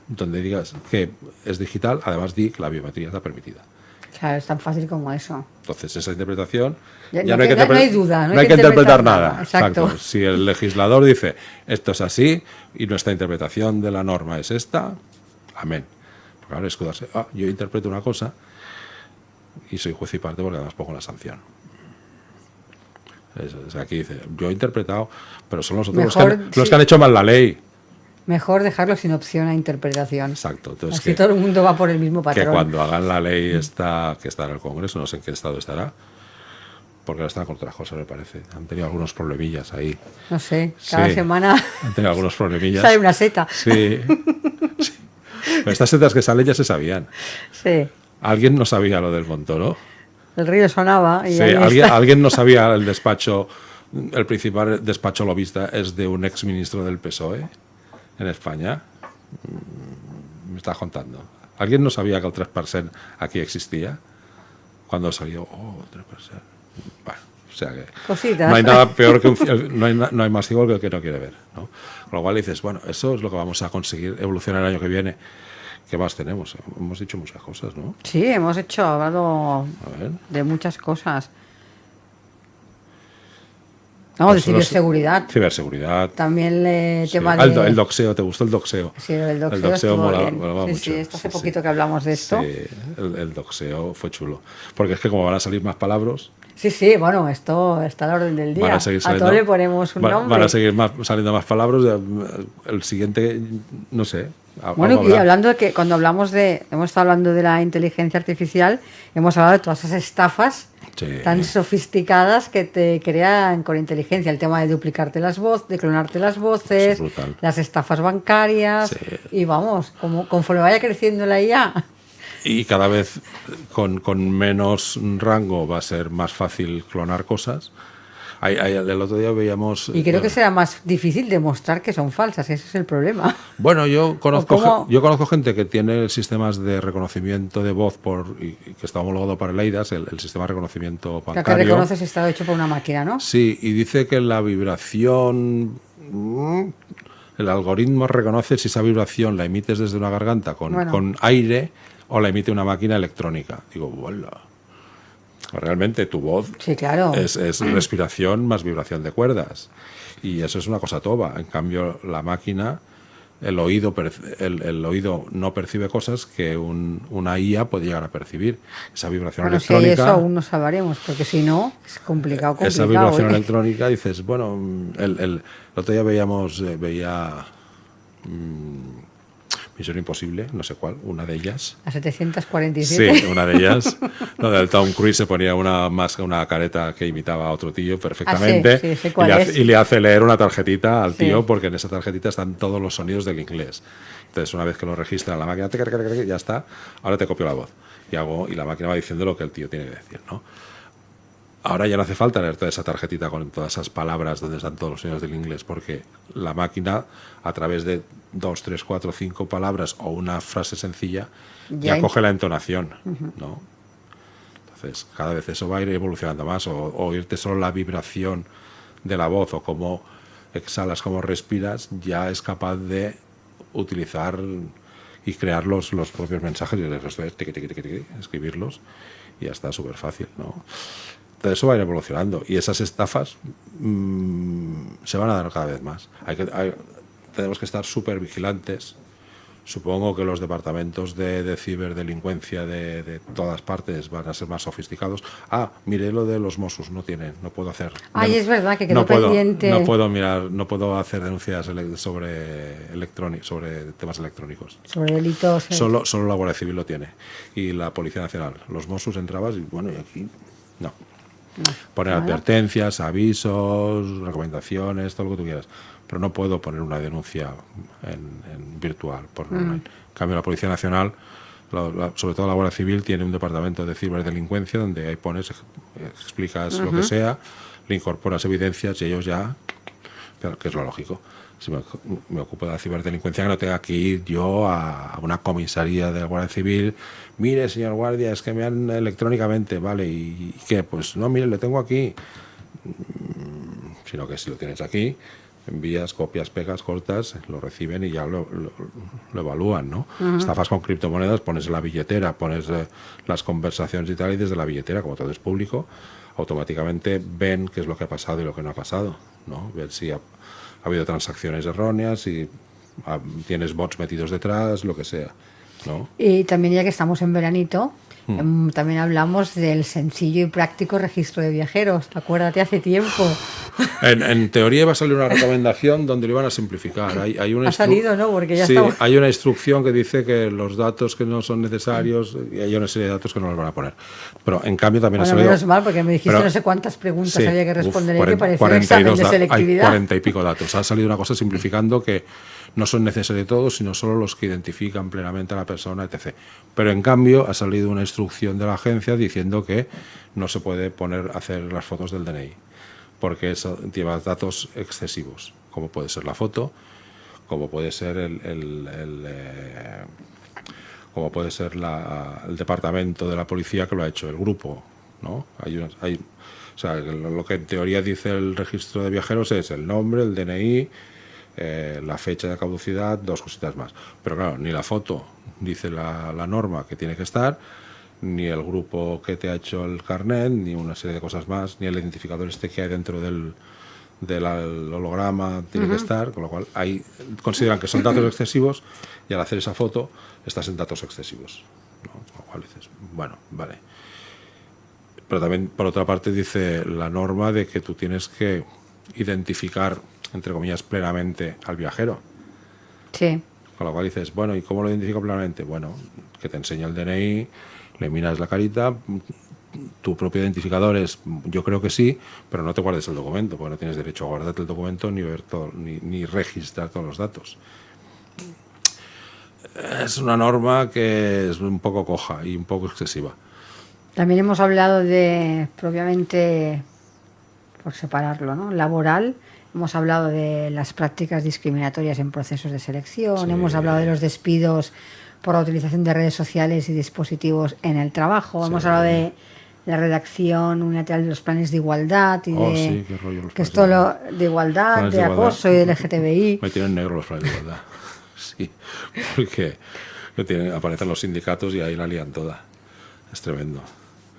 donde digas que es digital, además di que la biometría está permitida. Claro, es tan fácil como eso. Entonces, esa interpretación... No hay duda. No hay que interpretar nada. Exacto. Si el legislador dice, esto es así, y nuestra interpretación de la norma es esta, amén. Porque ahora escudarse, yo interpreto una cosa, y soy juez y parte porque además pongo la sanción. Aquí dice, yo he interpretado, pero son los otros los que han hecho mal la ley. Mejor dejarlo sin opción a interpretación. Exacto. Entonces así todo el mundo va por el mismo patrón. Que cuando hagan la ley que está en el Congreso, no sé en qué estado estará, porque ahora están con otras cosas, me parece. Han tenido algunos problemillas ahí. No sé, cada semana han tenido algunos problemillas. sale una seta. Sí. Pero estas setas que salen ya se sabían. Sí. Alguien no sabía lo del Montoro. El río sonaba. Y alguien no sabía el despacho. El principal despacho lobista es de un exministro del PSOE en España. Me está contando. ¿Alguien no sabía que el 3% aquí existía? Cuando salió, 3%. Bueno, o sea que cositas. No hay nada peor que no hay más ciego que el que no quiere ver, ¿no? Con lo cual dices, bueno, eso es lo que vamos a conseguir evolucionar el año que viene. ¿Qué más tenemos? Hemos dicho muchas cosas, ¿no? Sí, hemos hablado de muchas cosas. De ciberseguridad. Ciberseguridad. También el tema el doxeo, ¿te gustó el doxeo? Sí, el doxeo molaba sí, mucho. Sí, esto hace poquito que hablamos de esto. Sí, el doxeo fue chulo. Porque es que como van a salir más palabras... Sí, bueno, esto está a la orden del día. A todo le ponemos un nombre. Van a seguir saliendo más palabras. El siguiente, no sé. Bueno, y hablando de que cuando hemos estado hablando de la inteligencia artificial, hemos hablado de todas esas estafas tan sofisticadas que te crean con inteligencia. El tema de duplicarte las voces, de clonarte las voces, las estafas bancarias. Sí. Y vamos, conforme vaya creciendo la IA. Y cada vez con menos rango va a ser más fácil clonar cosas. El otro día veíamos... Y creo que será más difícil demostrar que son falsas, ese es el problema. Bueno, yo conozco gente que tiene sistemas de reconocimiento de voz y que está homologado para el EIDAS, el sistema de reconocimiento bancario. Lo que reconoces está hecho por una máquina, ¿no? Sí, y dice que la vibración... El algoritmo reconoce si esa vibración la emites desde una garganta con aire o la emite una máquina electrónica. Digo, ¡voilà! Realmente tu voz claro. es respiración más vibración de cuerdas. Y eso es una cosa toba. En cambio, la máquina, el oído no percibe cosas que una IA puede llegar a percibir. Esa vibración electrónica... eso aún no sabremos, porque si no, es complicado. Esa vibración electrónica, dices, bueno, el otro día veía Misión Imposible, no sé cuál, una de ellas. ¿A 747? Sí, una de ellas. Donde el Tom Cruise se ponía una careta que imitaba a otro tío perfectamente. Sé cuál es. Y le hace leer una tarjetita al tío, porque en esa tarjetita están todos los sonidos del inglés. Entonces, una vez que lo registra en la máquina, ya está, ahora te copio la voz. Y la máquina va diciendo lo que el tío tiene que decir, ¿no? Ahora ya no hace falta leer toda esa tarjetita con todas esas palabras donde están todos los sonidos del inglés, porque la máquina, a través de 2, 3, 4, 5 palabras o una frase sencilla, ya coge la entonación, ¿no? Entonces, cada vez eso va a ir evolucionando más, o oírte solo la vibración de la voz o cómo exhalas, cómo respiras, ya es capaz de utilizar y crear los propios mensajes y escribirlos, y ya está súper fácil, ¿no? Eso va a ir evolucionando y esas estafas se van a dar cada vez más. Tenemos que estar súper vigilantes. Supongo que los departamentos de ciberdelincuencia de todas partes van a ser más sofisticados. Miré lo de los Mossos, no puedo hacer. Es verdad que quedó pendiente. No puedo hacer denuncias sobre temas electrónicos. Sobre delitos. Solo la Guardia Civil lo tiene y la Policía Nacional. Los Mossos entrabas y aquí no. Poner advertencias, avisos, recomendaciones, todo lo que tú quieras. Pero no puedo poner una denuncia en virtual. En cambio, la Policía Nacional, sobre todo la Guardia Civil, tiene un departamento de ciberdelincuencia donde ahí pones, explicas lo que sea, le incorporas evidencias y ellos ya, que es lo lógico. Si me ocupo de la ciberdelincuencia, que no tenga que ir yo a una comisaría de la Guardia Civil. Mire, señor guardia, es que me han electrónicamente, ¿vale? ¿Y qué? Pues no, mire, le tengo aquí. Sino que si lo tienes aquí, envías, copias, pegas, cortas, lo reciben y ya lo evalúan, ¿no? Estafas con criptomonedas, pones la billetera, pones las conversaciones y tal, y desde la billetera, como todo es público, automáticamente ven qué es lo que ha pasado y lo que no ha pasado, ¿no? Ver si ha habido transacciones erróneas y tienes bots metidos detrás, lo que sea, ¿no? Y también, ya que estamos en veranito, También hablamos del sencillo y práctico registro de viajeros. Acuérdate, hace tiempo. En teoría iba a salir una recomendación donde lo iban a simplificar. Hay una Ha salido, ¿no? Porque ya sí, estamos... hay una instrucción que dice que los datos que no son necesarios, y hay una serie de datos que no los van a poner. Pero en cambio también ha salido... menos mal, porque me dijiste no sé cuántas preguntas había que responder y que parecía un examen de selectividad. Hay 40 y pico datos. Ha salido una cosa simplificando que no son necesarios todos, sino solo los que identifican plenamente a la persona, etc. Pero en cambio ha salido una instrucción de la agencia diciendo que no se puede hacer las fotos del DNI, porque eso lleva datos excesivos, como puede ser la foto, como puede ser como puede ser el departamento de la policía que lo ha hecho, el grupo, ¿no? O sea, lo que en teoría dice el registro de viajeros es el nombre, el DNI, la fecha de caducidad, 2 cositas más. Pero claro, ni la foto dice la norma que tiene que estar, ni el grupo que te ha hecho el carnet, ni una serie de cosas más, ni el identificador que hay dentro del holograma tiene que estar, con lo cual consideran que son datos excesivos y al hacer esa foto estás en datos excesivos, ¿no? Con lo cual dices, bueno, vale. Pero también, por otra parte, dice la norma de que tú tienes que identificar, entre comillas, plenamente al viajero. Sí. Con lo cual dices, bueno, ¿y cómo lo identifico plenamente? Bueno, que te enseña el DNI, le miras la carita, tu propio identificador es, yo creo que sí, pero no te guardes el documento, porque no tienes derecho a guardarte el documento ni ver ni registrar todos los datos. Es una norma que es un poco coja y un poco excesiva. También hemos hablado de, propiamente, por separarlo, ¿no? Laboral. Hemos hablado de las prácticas discriminatorias en procesos de selección, sí. Hemos hablado de los despidos por la utilización de redes sociales y dispositivos en el trabajo, sí. Hemos hablado de la redacción unilateral de los planes de igualdad y sí, qué rollo, que esto de igualdad, de acoso y del LGTBI. Me tienen negro los planes de igualdad. Sí, porque aparecen los sindicatos y ahí la lían toda. Es tremendo.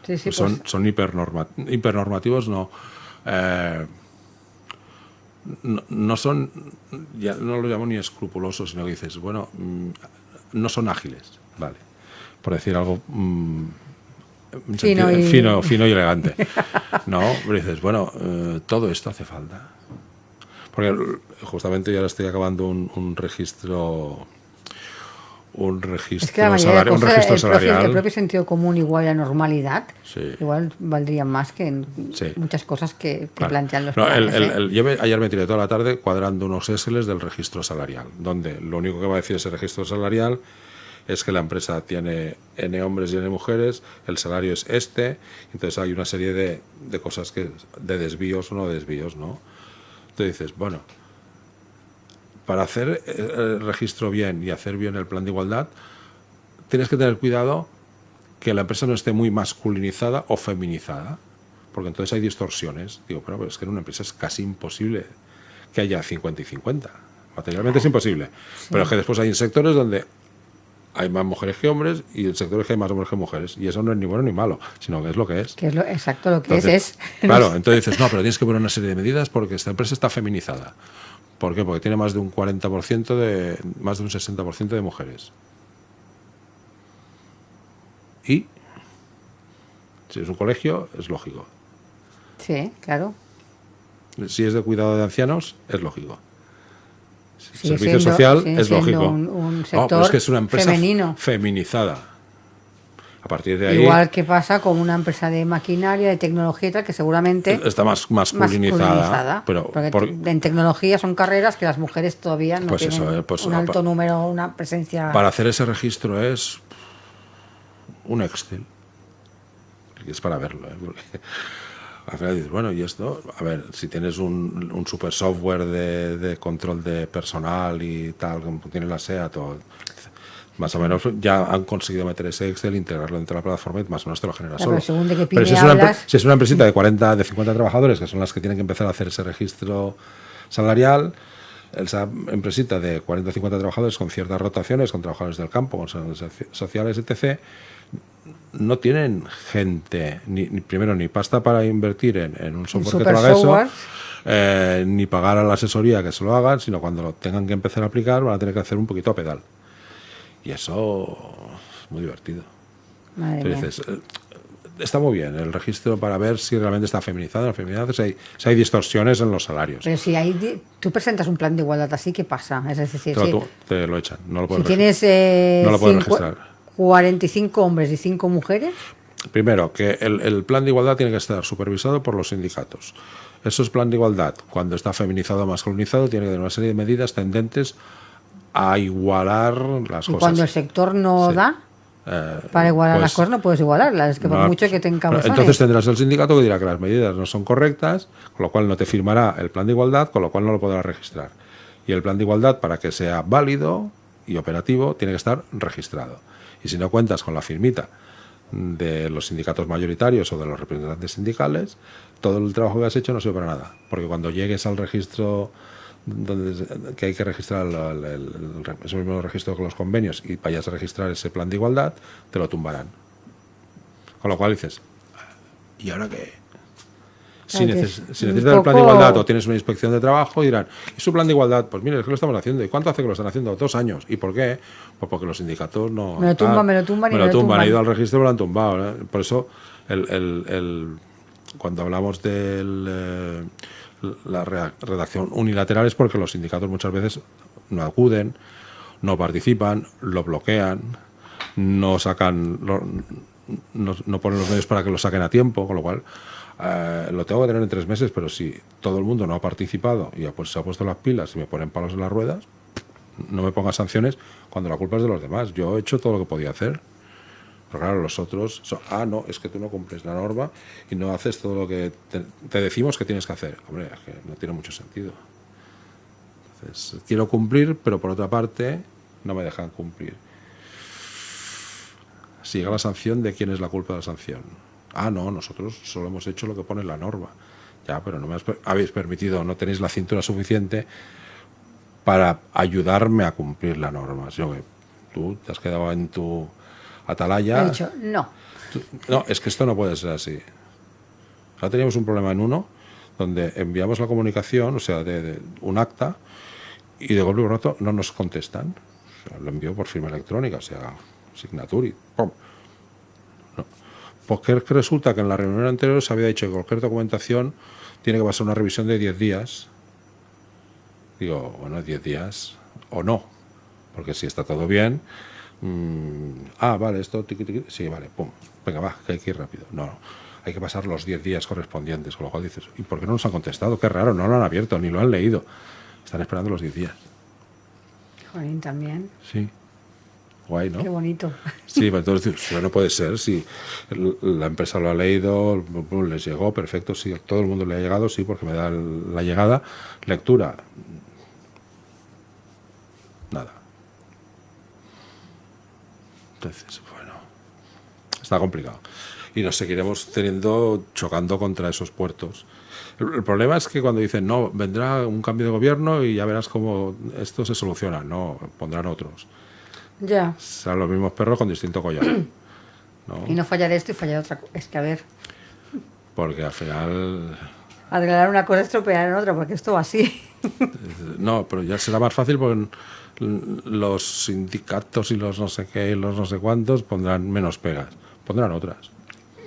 Sí, sí, pues son hipernormativos, no. No son, ya no lo llamo ni escrupulosos, sino que dices, bueno, no son ágiles, vale, por decir algo fino y elegante, ¿no? Pero dices, bueno, todo esto hace falta, porque justamente yo ahora estoy acabando un registro salarial. El propio sentido común igual a la normalidad, sí. Igual valdría más que en muchas cosas que plantean los planes. Yo ayer me tiré toda la tarde cuadrando unos Exceles del registro salarial, donde lo único que va a decir ese registro salarial es que la empresa tiene N hombres y N mujeres, el salario es entonces hay una serie de cosas de desvíos o no desvíos, ¿no? Entonces dices, bueno, para hacer el registro bien y hacer bien el plan de igualdad, tienes que tener cuidado que la empresa no esté muy masculinizada o feminizada, porque entonces hay distorsiones. Digo, pero es que en una empresa es casi imposible que haya 50 y 50. Materialmente es imposible. Sí. Pero es que después hay sectores donde hay más mujeres que hombres y en sectores que hay más hombres que mujeres. Y eso no es ni bueno ni malo, sino que es lo que es. Que es exacto lo que es. Claro, entonces dices, no, pero tienes que poner una serie de medidas porque esta empresa está feminizada. ¿Por qué? Porque tiene más de un 40%, más de un 60% de mujeres. Y si es un colegio, es lógico. Sí, claro. Si es de cuidado de ancianos, es lógico. Servicio social, es lógico. Un sector pero es que es una empresa femenino. Feminizada. A partir de ahí, igual que pasa con una empresa de maquinaria, de tecnología, que seguramente está más masculinizada. Pero en tecnología son carreras que las mujeres todavía no tienen un alto número, una presencia. Para hacer ese registro es un Excel. Es para verlo, porque al final dices, bueno, y esto, a ver, si tienes un super software de control de personal y tal, como tiene la SEAT o más o menos ya han conseguido meter ese Excel, integrarlo dentro de la plataforma y más o menos te lo genera solo. Pero si es una empresita de 50 trabajadores, que son las que tienen que empezar a hacer ese registro salarial, esa empresita de 40 o 50 trabajadores con ciertas rotaciones, con trabajadores del campo, con sociales, etc., no tienen gente, primero ni pasta para invertir en un software que te haga eso, ni pagar a la asesoría que se lo hagan, sino cuando lo tengan que empezar a aplicar van a tener que hacer un poquito a pedal. Y eso es muy divertido. Madre Entonces mía. dices, está muy bien el registro para ver si realmente está feminizado. En feminidad si hay distorsiones en los salarios. Pero si tú presentas un plan de igualdad así, ¿qué pasa? Es decir, Te lo echan, no lo si puedes tienes no lo puedes registrar. 45 hombres y 5 mujeres, Primero, que el plan de igualdad tiene que estar supervisado por los sindicatos. Eso es plan de igualdad. Cuando está feminizado o masculinizado, tiene que tener una serie de medidas tendentes a igualar las y cosas. cuando el sector no Sí. da para igualar Pues, las cosas, no puedes igualarlas. Es que por no, mucho que te encabezones. entonces tendrás el sindicato que dirá que las medidas no son correctas, con lo cual no te firmará el plan de igualdad, con lo cual no lo podrás registrar. Y el plan de igualdad, para que sea válido y operativo, tiene que estar registrado. Y si no cuentas con la firmita de los sindicatos mayoritarios o de los representantes sindicales, todo el trabajo que has hecho no sirve para nada. Porque cuando llegues al registro que hay que registrar ese mismo registro con los convenios y vayas a registrar ese plan de igualdad, te lo tumbarán. Con lo cual dices, ¿y ahora qué? Si necesitas el plan de igualdad o tienes una inspección de trabajo, dirán, ¿y su plan de igualdad? Pues mire, es que lo estamos haciendo. ¿Y cuánto hace que lo están haciendo? 2 años. ¿Y por qué? Pues porque los sindicatos no... Me lo tumban. Han ido al registro y me lo han tumbado. Por eso, cuando hablamos de la redacción unilateral es porque los sindicatos muchas veces no acuden, no participan, lo bloquean, no sacan... No ponen los medios para que lo saquen a tiempo, con lo cual lo tengo que tener en 3 meses, pero si todo el mundo no ha participado y se ha puesto las pilas y me ponen palos en las ruedas, no me pongas sanciones cuando la culpa es de los demás. Yo he hecho todo lo que podía hacer, pero claro, los otros no, es que tú no cumples la norma y no haces todo lo que te decimos que tienes que hacer. Hombre, es que no tiene mucho sentido. Entonces, quiero cumplir, pero por otra parte no me dejan cumplir. Si llega la sanción, ¿de quién es la culpa de la sanción? No, nosotros solo hemos hecho lo que pone la norma. Ya, pero no me habéis permitido, no tenéis la cintura suficiente para ayudarme a cumplir la norma. Tú te has quedado en tu atalaya. He dicho, no. No, es que esto no puede ser así. Ahora teníamos un problema en uno, donde enviamos la comunicación, o sea, de un acta, y de golpe y porrazo no nos contestan. O sea, lo envío por firma electrónica, o sea, signature, ¡pum! No. Porque resulta que en la reunión anterior se había dicho que cualquier documentación tiene que pasar una revisión de 10 días. Digo, bueno, 10 días o no, porque si está todo bien, vale, esto, sí, vale, pum, venga, va, que hay que ir rápido. No, hay que pasar los 10 días correspondientes, con lo cual dices, ¿y por qué no nos han contestado? Qué raro, no lo han abierto, ni lo han leído. Están esperando los 10 días. Jolín, también. Sí. Guay, ¿no? Qué bonito. Sí, pero entonces no puede ser. Si la empresa lo ha leído, les llegó, perfecto. Sí, a todo el mundo le ha llegado, sí, porque me da la llegada. Lectura, nada. Entonces, bueno, está complicado. Y nos seguiremos chocando contra esos puertos. El problema es que cuando dicen, no, vendrá un cambio de gobierno y ya verás cómo esto se soluciona. No, pondrán otros. Ya. Serán los mismos perros con distinto collar. ¿No? Y no fallar esto y fallar otra cosa. Es que, a ver, Porque al final... arreglar una cosa, estropear en otra, porque esto va así. No, pero ya será más fácil porque los sindicatos y los no sé qué y los no sé cuántos pondrán menos pegas. Pondrán otras.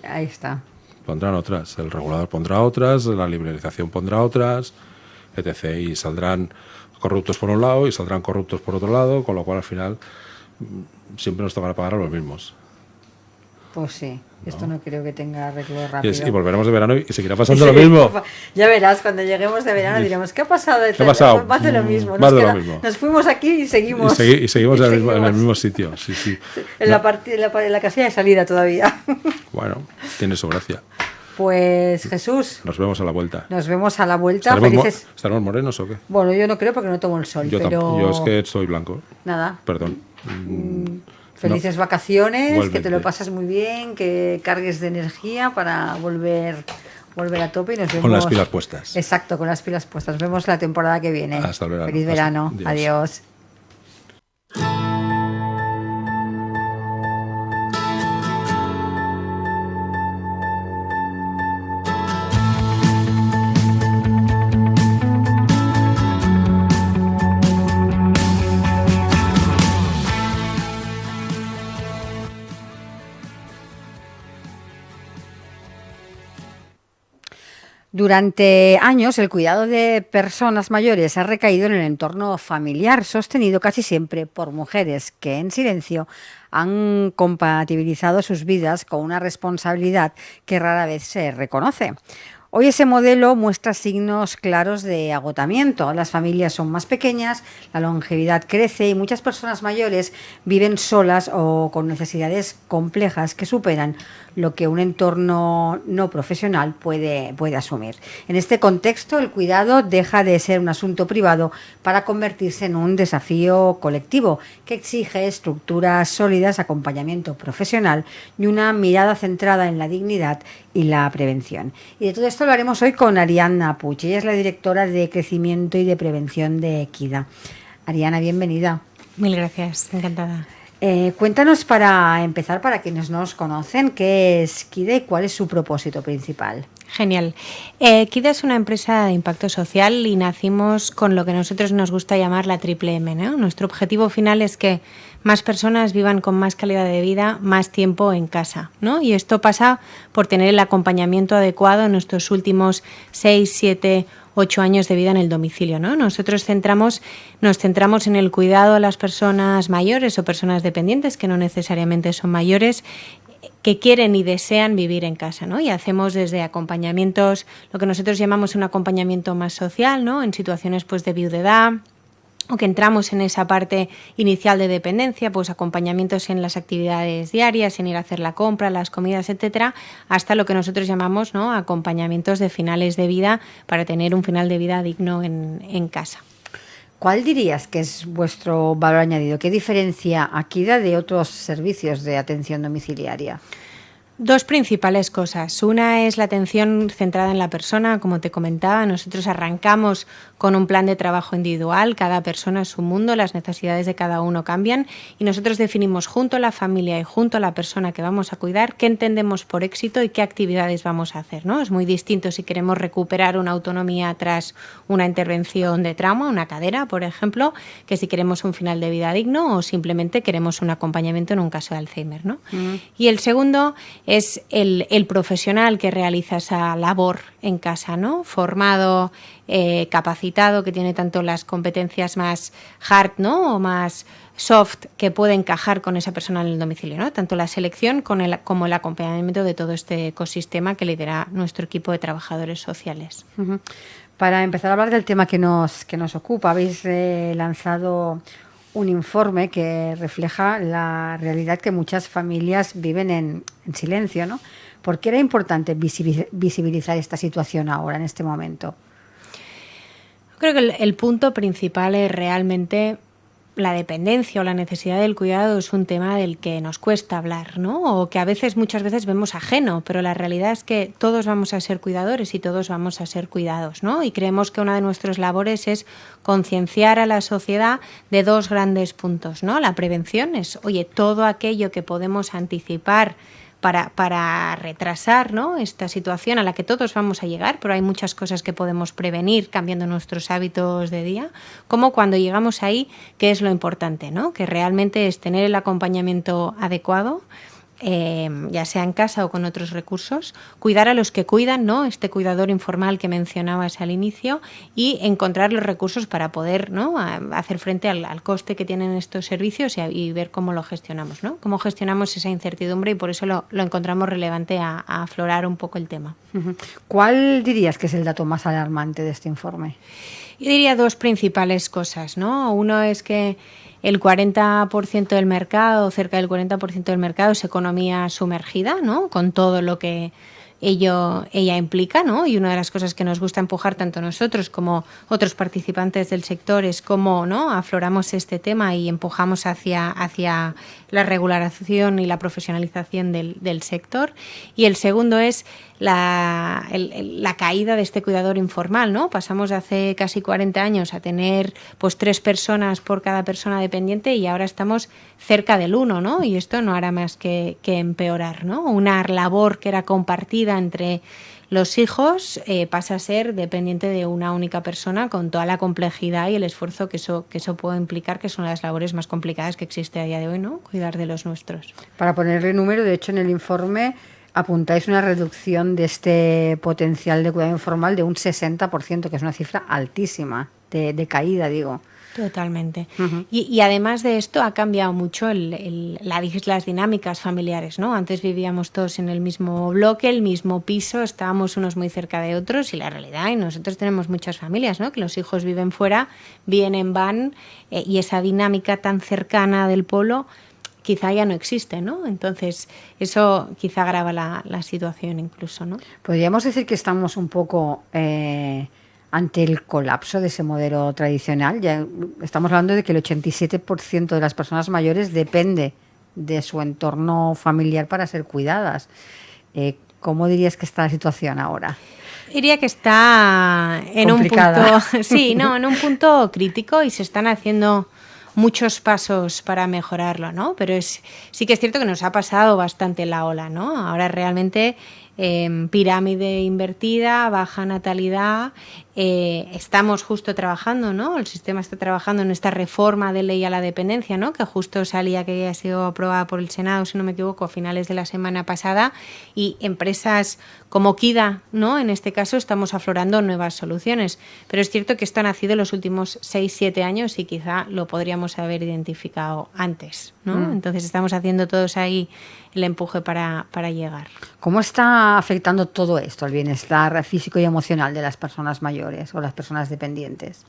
Ahí está. Pondrán otras. El regulador pondrá otras, la liberalización pondrá otras, etc. Y saldrán corruptos por un lado y saldrán corruptos por otro lado, con lo cual al final siempre nos tocará pagar a los mismos. Pues sí, esto no creo que tenga arreglo rápido. Y volveremos de verano y seguirá pasando lo mismo. Ya verás, cuando lleguemos de verano diremos, ¿qué ha pasado? ¿Qué ha pasado? Más de lo mismo. Más de lo mismo. Nos fuimos aquí y seguimos. Y seguimos en el mismo sitio. Sí, sí. En la casilla de salida todavía. Bueno, tiene su gracia. Pues Jesús. Nos vemos a la vuelta. Nos vemos a la vuelta. Felices. ¿Estaremos morenos o qué? Bueno, yo no creo porque no tomo el sol. Yo es que soy blanco. Nada. Perdón. Felices vacaciones, Igualmente. que te lo pasas muy bien, que cargues de energía para volver a tope y nos vemos. Con las pilas puestas. Exacto, con las pilas puestas. Nos vemos la temporada que viene. Hasta el verano. Feliz verano. Adiós. Adiós. Durante años, el cuidado de personas mayores ha recaído en el entorno familiar, sostenido casi siempre por mujeres que en silencio han compatibilizado sus vidas con una responsabilidad que rara vez se reconoce. Hoy ese modelo muestra signos claros de agotamiento. Las familias son más pequeñas, la longevidad crece y muchas personas mayores viven solas o con necesidades complejas que superan lo que un entorno no profesional puede asumir. En este contexto, el cuidado deja de ser un asunto privado para convertirse en un desafío colectivo que exige estructuras sólidas, acompañamiento profesional y una mirada centrada en la dignidad y la prevención. Y de todo esto lo haremos hoy con Ariana Puig. Ella es la directora de Crecimiento y de Prevención de Equida. Ariana, bienvenida. Mil gracias, encantada. Cuéntanos, para empezar, para quienes no os conocen, qué es Equida y cuál es su propósito principal. Genial. Equida es una empresa de impacto social y nacimos con lo que a nosotros nos gusta llamar la triple M, ¿no? Nuestro objetivo final es que más personas vivan con más calidad de vida, más tiempo en casa, ¿no? Y esto pasa por tener el acompañamiento adecuado en nuestros últimos 6, 7, 8 años de vida en el domicilio, ¿no? Nosotros nos centramos en el cuidado a las personas mayores o personas dependientes, que no necesariamente son mayores, que quieren y desean vivir en casa, ¿no? Y hacemos desde acompañamientos, lo que nosotros llamamos un acompañamiento más social, ¿no? En situaciones pues de viudedad, o que entramos en esa parte inicial de dependencia, pues acompañamientos en las actividades diarias, en ir a hacer la compra, las comidas, etcétera, hasta lo que nosotros llamamos, ¿no?, acompañamientos de finales de vida para tener un final de vida digno en casa. ¿Cuál dirías que es vuestro valor añadido? ¿Qué diferencia Equida de otros servicios de atención domiciliaria? Dos principales cosas. Una es la atención centrada en la persona, como te comentaba. Nosotros arrancamos con un plan de trabajo individual, cada persona es su mundo, las necesidades de cada uno cambian y nosotros definimos junto a la familia y junto a la persona que vamos a cuidar qué entendemos por éxito y qué actividades vamos a hacer, ¿no? Es muy distinto si queremos recuperar una autonomía tras una intervención de trauma, una cadera, por ejemplo, que si queremos un final de vida digno o simplemente queremos un acompañamiento en un caso de Alzheimer, ¿no? Y el segundo es el profesional que realiza esa labor en casa, ¿no? Formado, capacitado, que tiene tanto las competencias más hard, ¿no?, o más soft, que puede encajar con esa persona en el domicilio, ¿no? Tanto la selección como el acompañamiento de todo este ecosistema que lidera nuestro equipo de trabajadores sociales. Uh-huh. Para empezar a hablar del tema que nos ocupa, habéis lanzado un informe que refleja la realidad que muchas familias viven en silencio, ¿no? ¿Por qué era importante visibilizar esta situación ahora, en este momento? Creo que el punto principal es realmente la dependencia o la necesidad del cuidado. Es un tema del que nos cuesta hablar, ¿no? O que muchas veces vemos ajeno, pero la realidad es que todos vamos a ser cuidadores y todos vamos a ser cuidados, ¿no? Y creemos que una de nuestras labores es concienciar a la sociedad de dos grandes puntos, ¿no? La prevención es, todo aquello que podemos anticipar para retrasar, ¿no?, esta situación a la que todos vamos a llegar, pero hay muchas cosas que podemos prevenir cambiando nuestros hábitos de día, como cuando llegamos ahí, ¿qué es lo importante?, ¿no?, que realmente es tener el acompañamiento adecuado, ya sea en casa o con otros recursos, cuidar a los que cuidan, ¿no?, este cuidador informal que mencionabas al inicio, y encontrar los recursos para poder, ¿no?, hacer frente al coste que tienen estos servicios y ver cómo lo gestionamos, ¿no?, cómo gestionamos esa incertidumbre, y por eso lo encontramos relevante a aflorar un poco el tema. ¿Cuál dirías que es el dato más alarmante de este informe? Yo diría dos principales cosas, ¿no? Uno es que el 40% del mercado, cerca del 40% del mercado, es economía sumergida, ¿no?, con todo lo que ella implica, ¿no? Y una de las cosas que nos gusta empujar tanto nosotros como otros participantes del sector es cómo, ¿no?, afloramos este tema y empujamos hacia la regulación y la profesionalización del sector. Y el segundo es la caída de este cuidador informal, ¿no? Pasamos de hace casi 40 años a tener pues 3 personas por cada persona dependiente y ahora estamos cerca del 1, ¿no? Y esto no hará más que empeorar, ¿no? Una labor que era compartida entre los hijos pasa a ser dependiente de una única persona, con toda la complejidad y el esfuerzo que eso puede implicar, que son las labores más complicadas que existe a día de hoy, ¿no? Cuidar de los nuestros. Para ponerle número, de hecho, en el informe Apuntáis una reducción de este potencial de cuidado informal de un 60%, que es una cifra altísima de caída, digo. Totalmente. Y además de esto ha cambiado mucho las dinámicas familiares, ¿no? Antes vivíamos todos en el mismo bloque, el mismo piso, estábamos unos muy cerca de otros y la realidad, y nosotros tenemos muchas familias, ¿no? Que los hijos viven fuera, vienen, van, y esa dinámica tan cercana del polo quizá ya no existe, ¿no? Entonces eso quizá agrava la situación incluso, ¿no? Podríamos decir que estamos un poco ante el colapso de ese modelo tradicional. Ya estamos hablando de que el 87% de las personas mayores depende de su entorno familiar para ser cuidadas. ¿Cómo dirías que está la situación ahora? Diría que está en complicada. un punto, sí, no, en un punto crítico y se están haciendo muchos pasos para mejorarlo, ¿no? Pero sí que es cierto que nos ha pasado bastante la ola, ¿no? Ahora realmente pirámide invertida, baja natalidad, estamos justo trabajando, ¿no? El sistema está trabajando en esta reforma de ley a la dependencia, ¿no? Que justo salía, que ha sido aprobada por el Senado, si no me equivoco, a finales de la semana pasada, y empresas como Kida, ¿no? En este caso estamos aflorando nuevas soluciones, pero es cierto que esto ha nacido en los últimos 6-7 años y quizá lo podríamos haber identificado antes, ¿no? Entonces estamos haciendo todos ahí el empuje para llegar. ¿Cómo está afectando todo esto al bienestar físico y emocional de las personas mayores o las personas dependientes?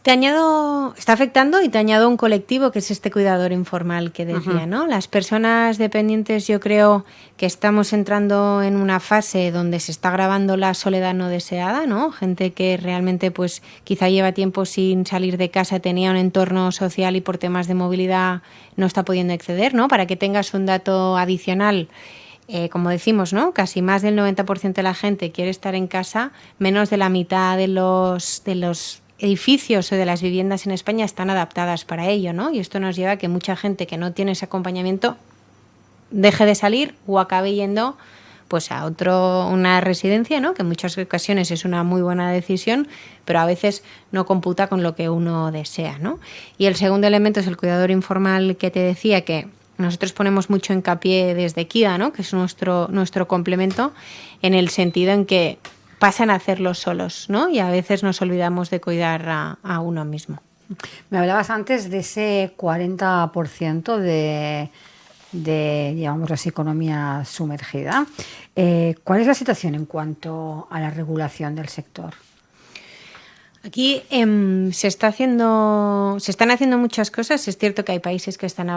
Está afectando y te añado un colectivo que es este cuidador informal que decía, ¿no? Las personas dependientes, yo creo que estamos entrando en una fase donde se está agravando la soledad no deseada, ¿no? Gente que realmente pues quizá lleva tiempo sin salir de casa, tenía un entorno social y por temas de movilidad no está pudiendo acceder, ¿no? Para que tengas un dato adicional, como decimos, ¿no? Casi más del 90% de la gente quiere estar en casa, menos de la mitad de los edificios o de las viviendas en España están adaptadas para ello, ¿no? Y esto nos lleva a que mucha gente que no tiene ese acompañamiento deje de salir o acabe yendo pues a una residencia, ¿no? Que en muchas ocasiones es una muy buena decisión, pero a veces no computa con lo que uno desea, ¿no? Y el segundo elemento es el cuidador informal que te decía, que nosotros ponemos mucho hincapié desde Kida, ¿no? Que es nuestro complemento, en el sentido en que pasan a hacerlo solos, ¿no? Y a veces nos olvidamos de cuidar a uno mismo. Me hablabas antes de ese 40% de digamos así, economía sumergida. ¿Cuál es la situación en cuanto a la regulación del sector? Aquí se están haciendo muchas cosas. Es cierto que hay países que están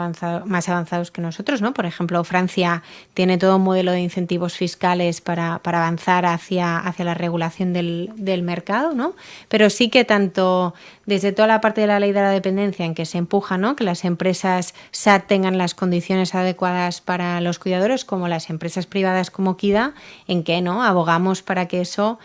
más avanzados que nosotros, ¿no? Por ejemplo, Francia tiene todo un modelo de incentivos fiscales para avanzar hacia la regulación del mercado, ¿no? Pero sí que tanto desde toda la parte de la ley de la dependencia en que se empuja, ¿no? Que las empresas SAT tengan las condiciones adecuadas para los cuidadores, como las empresas privadas como Kida, en que no abogamos para que eso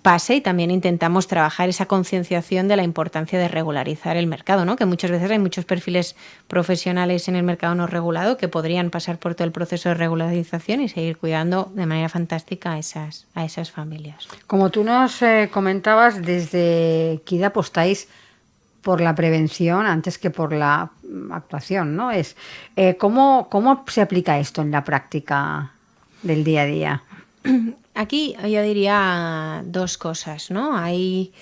pase, y también intentamos trabajar esa concienciación de la importancia de regularizar el mercado, ¿no? Que muchas veces hay muchos perfiles profesionales en el mercado no regulado que podrían pasar por todo el proceso de regularización y seguir cuidando de manera fantástica a esas familias. Como tú nos comentabas, desde Kida apostáis por la prevención antes que por la actuación, ¿no? ¿Cómo se aplica esto en la práctica del día a día? Aquí yo diría dos cosas, ¿no? Hay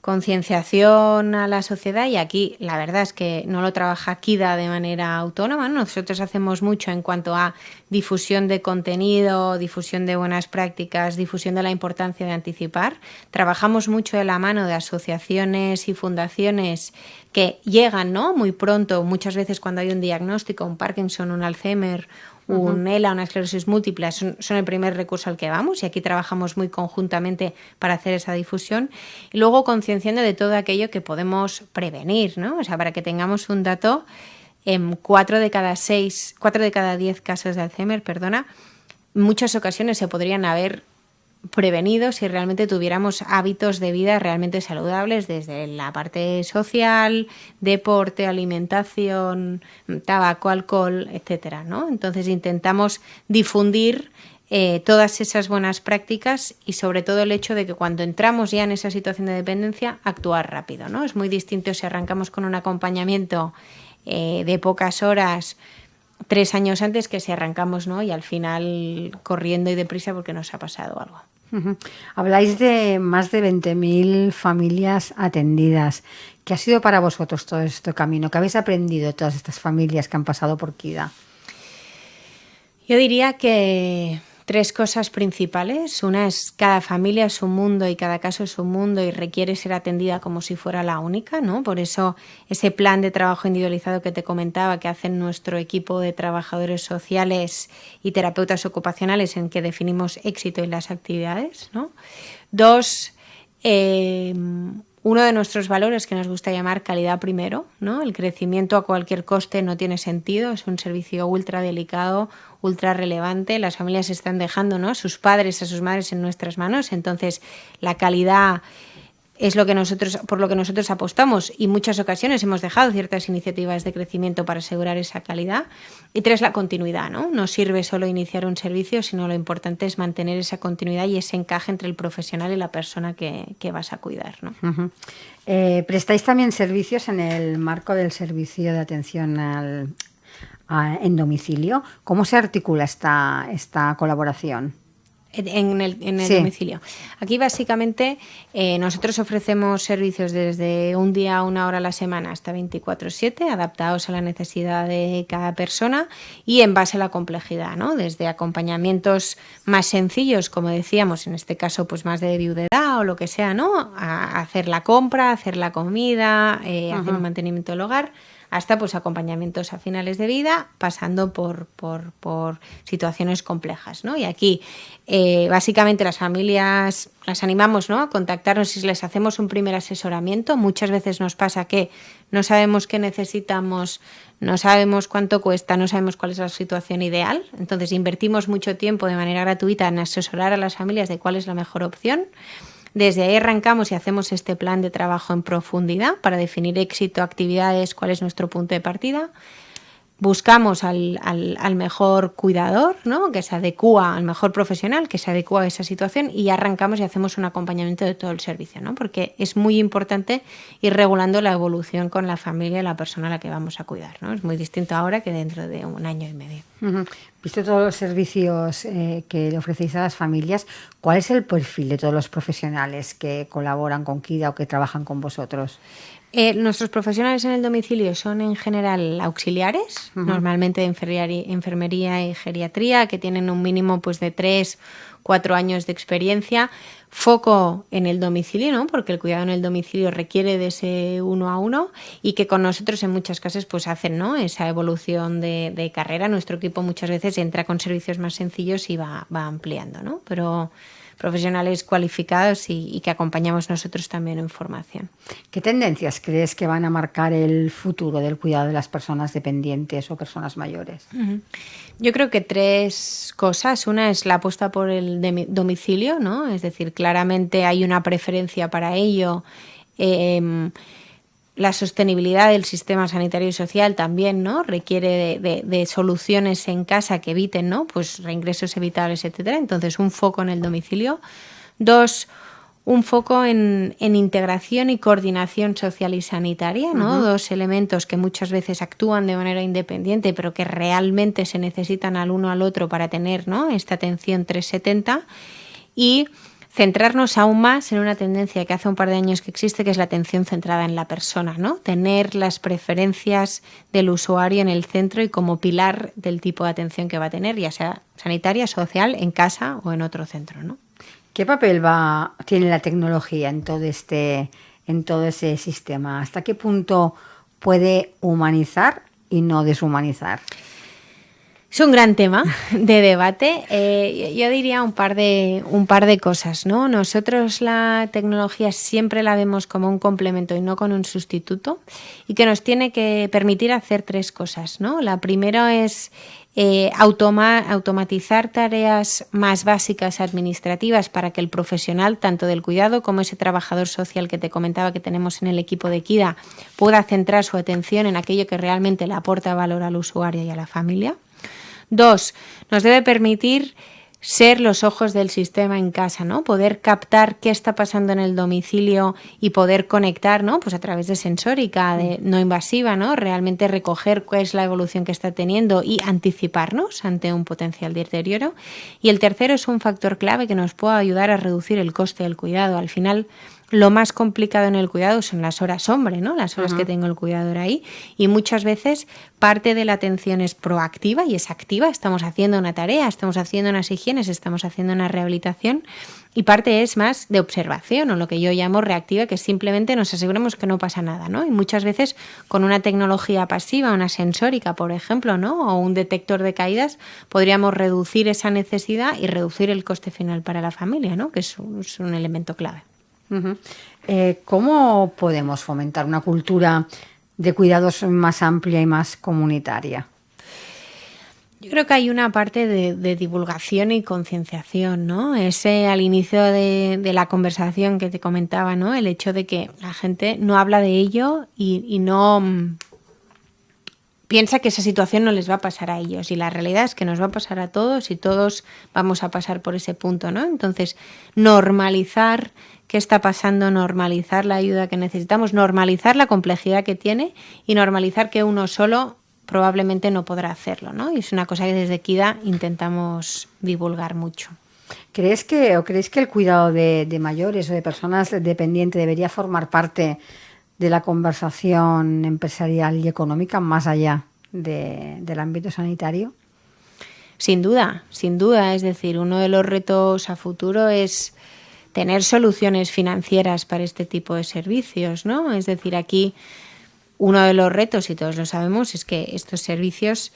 concienciación a la sociedad y aquí la verdad es que no lo trabaja Kida de manera autónoma, ¿no? Nosotros hacemos mucho en cuanto a difusión de contenido, difusión de buenas prácticas, difusión de la importancia de anticipar. Trabajamos mucho de la mano de asociaciones y fundaciones que llegan, ¿no? Muy pronto, muchas veces cuando hay un diagnóstico, un Parkinson, un Alzheimer, un ELA, una esclerosis múltiple, son el primer recurso al que vamos, y aquí trabajamos muy conjuntamente para hacer esa difusión. Y luego concienciando de todo aquello que podemos prevenir, ¿no? O sea, para que tengamos un dato, 4 de cada 10 casos de Alzheimer, en muchas ocasiones se podrían haber prevenido si realmente tuviéramos hábitos de vida realmente saludables, desde la parte social, deporte, alimentación, tabaco, alcohol, etcétera, ¿no? Entonces intentamos difundir todas esas buenas prácticas y sobre todo el hecho de que cuando entramos ya en esa situación de dependencia, actuar rápido, ¿no? Es muy distinto si arrancamos con un acompañamiento de pocas horas, 3 años antes que si arrancamos, ¿no? Y al final corriendo y deprisa porque nos ha pasado algo. Uh-huh. Habláis de más de 20.000 familias atendidas. ¿Qué ha sido para vosotros todo este camino? ¿Qué habéis aprendido de todas estas familias que han pasado por Kida? Yo diría que 3 cosas principales. Una es cada familia es un mundo y cada caso es un mundo y requiere ser atendida como si fuera la única, ¿no? Por eso ese plan de trabajo individualizado que te comentaba que hacen nuestro equipo de trabajadores sociales y terapeutas ocupacionales en que definimos éxito y las actividades, ¿no? 2, uno de nuestros valores que nos gusta llamar calidad primero, ¿no? El crecimiento a cualquier coste no tiene sentido, es un servicio ultra delicado, ultra relevante. Las familias están dejando, ¿no?, a sus padres, a sus madres en nuestras manos. Entonces, la calidad es por lo que nosotros apostamos y muchas ocasiones hemos dejado ciertas iniciativas de crecimiento para asegurar esa calidad. Y 3, la continuidad, ¿no? No sirve solo iniciar un servicio, sino lo importante es mantener esa continuidad y ese encaje entre el profesional y la persona que vas a cuidar, ¿no? Uh-huh. ¿Prestáis también servicios en el marco del servicio de atención en domicilio? ¿Cómo se articula esta colaboración? En el sí. Domicilio. Aquí básicamente nosotros ofrecemos servicios desde un día a 1 hora a la semana hasta 24/7, adaptados a la necesidad de cada persona y en base a la complejidad, ¿no? Desde acompañamientos más sencillos, como decíamos, en este caso pues más de viudedad o lo que sea, ¿no? A hacer la compra, hacer la comida, hacer el mantenimiento del hogar, hasta pues acompañamientos a finales de vida, pasando por situaciones complejas, ¿no? Y aquí básicamente las familias las animamos, ¿no?, a contactarnos y les hacemos un primer asesoramiento. Muchas veces nos pasa que no sabemos qué necesitamos, no sabemos cuánto cuesta, no sabemos cuál es la situación ideal. Entonces invertimos mucho tiempo de manera gratuita en asesorar a las familias de cuál es la mejor opción. Desde ahí arrancamos y hacemos este plan de trabajo en profundidad para definir éxito, actividades, cuál es nuestro punto de partida. Buscamos al mejor cuidador, ¿no?, que se adecúa al mejor profesional, que se adecúa a esa situación y arrancamos y hacemos un acompañamiento de todo el servicio, ¿no? Porque es muy importante ir regulando la evolución con la familia y la persona a la que vamos a cuidar, ¿no? Es muy distinto ahora que dentro de 1 año y medio. Uh-huh. Visto todos los servicios que le ofrecéis a las familias, ¿cuál es el perfil de todos los profesionales que colaboran con Kida o que trabajan con vosotros? Nuestros profesionales en el domicilio son en general auxiliares, normalmente de enfermería y geriatría, que tienen un mínimo pues de 3-4 años de experiencia. Foco en el domicilio, ¿no?, porque el cuidado en el domicilio requiere de ese 1 a 1 y que con nosotros en muchas casos pues hacen, ¿no?, esa evolución de carrera. Nuestro equipo muchas veces entra con servicios más sencillos y va ampliando, ¿no? Pero profesionales cualificados y que acompañamos nosotros también en formación. ¿Qué tendencias crees que van a marcar el futuro del cuidado de las personas dependientes o personas mayores? Uh-huh. Yo creo que 3 cosas. Una es la apuesta por el domicilio, ¿no? Es decir, claramente hay una preferencia para ello. La sostenibilidad del sistema sanitario y social también, ¿no?, requiere de soluciones en casa que eviten, ¿no?, pues reingresos evitables, etcétera. Entonces, un foco en el domicilio. 2, un foco en integración y coordinación social y sanitaria, ¿no? Uh-huh. 2 elementos que muchas veces actúan de manera independiente, pero que realmente se necesitan al uno al otro para tener, ¿no?, esta atención 360 y centrarnos aún más en una tendencia que hace un par de años que existe, que es la atención centrada en la persona, ¿no? Tener las preferencias del usuario en el centro y como pilar del tipo de atención que va a tener, ya sea sanitaria, social, en casa o en otro centro, ¿no? ¿Qué papel tiene la tecnología en todo ese sistema? ¿Hasta qué punto puede humanizar y no deshumanizar? Es un gran tema de debate. Yo diría un par de cosas, ¿no? Nosotros la tecnología siempre la vemos como un complemento y no como un sustituto y que nos tiene que permitir hacer 3 cosas, ¿no? La primera es automatizar tareas más básicas administrativas para que el profesional, tanto del cuidado como ese trabajador social que te comentaba que tenemos en el equipo de Kida, pueda centrar su atención en aquello que realmente le aporta valor al usuario y a la familia. 2, nos debe permitir ser los ojos del sistema en casa, ¿no? Poder captar qué está pasando en el domicilio y poder conectar, ¿no? Pues a través de sensórica, de no invasiva, ¿no? Realmente recoger cuál es la evolución que está teniendo y anticiparnos ante un potencial deterioro. Y el tercero es un factor clave que nos puede ayudar a reducir el coste del cuidado. Al final, lo más complicado en el cuidado son las horas hombre, ¿no? Las horas que tengo el cuidador ahí. Y muchas veces parte de la atención es proactiva y es activa. Estamos haciendo una tarea, estamos haciendo unas higienes, estamos haciendo una rehabilitación. Y parte es más de observación, o lo que yo llamo reactiva, que simplemente nos aseguramos que no pasa nada, ¿no? Y muchas veces con una tecnología pasiva, una sensórica, por ejemplo, ¿no? O un detector de caídas, podríamos reducir esa necesidad y reducir el coste final para la familia, ¿no? Que es un elemento clave. ¿Cómo podemos fomentar una cultura de cuidados más amplia y más comunitaria? Yo creo que hay una parte de divulgación y concienciación, ¿no? Ese al inicio de la conversación que te comentaba, ¿no? El hecho de que la gente no habla de ello y no piensa que esa situación no les va a pasar a ellos, y la realidad es que nos va a pasar a todos y todos vamos a pasar por ese punto, ¿no? Entonces, normalizar qué está pasando, normalizar la ayuda que necesitamos, normalizar la complejidad que tiene y normalizar que uno solo probablemente no podrá hacerlo, ¿no? Y es una cosa que desde Kida intentamos divulgar mucho. ¿Creéis que el cuidado de mayores o de personas dependientes debería formar parte de la conversación empresarial y económica más allá del ámbito sanitario? Sin duda. Es decir, uno de los retos a futuro es tener soluciones financieras para este tipo de servicios, ¿no? Es decir, aquí uno de los retos, y todos lo sabemos, es que estos servicios,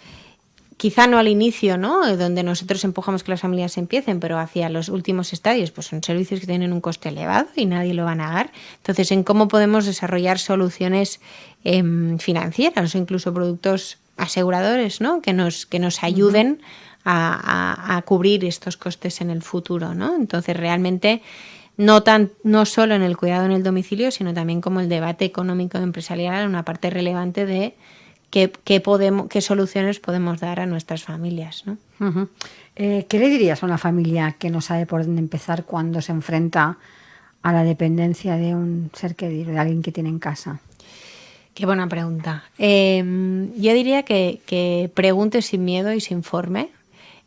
quizá no al inicio, ¿no? Donde nosotros empujamos que las familias empiecen, pero hacia los últimos estadios, pues son servicios que tienen un coste elevado y nadie lo va a negar. Entonces, en cómo podemos desarrollar soluciones financieras o incluso productos aseguradores, ¿no? Que nos ayuden a cubrir estos costes en el futuro, ¿no? Entonces, realmente no solo en el cuidado en el domicilio, sino también como el debate económico empresarial, una parte relevante de qué soluciones podemos dar a nuestras familias, ¿no? ¿Qué le dirías a una familia que no sabe por dónde empezar cuando se enfrenta a la dependencia de un ser querido, de alguien que tiene en casa? Qué buena pregunta. Yo diría que pregunte sin miedo y se informe.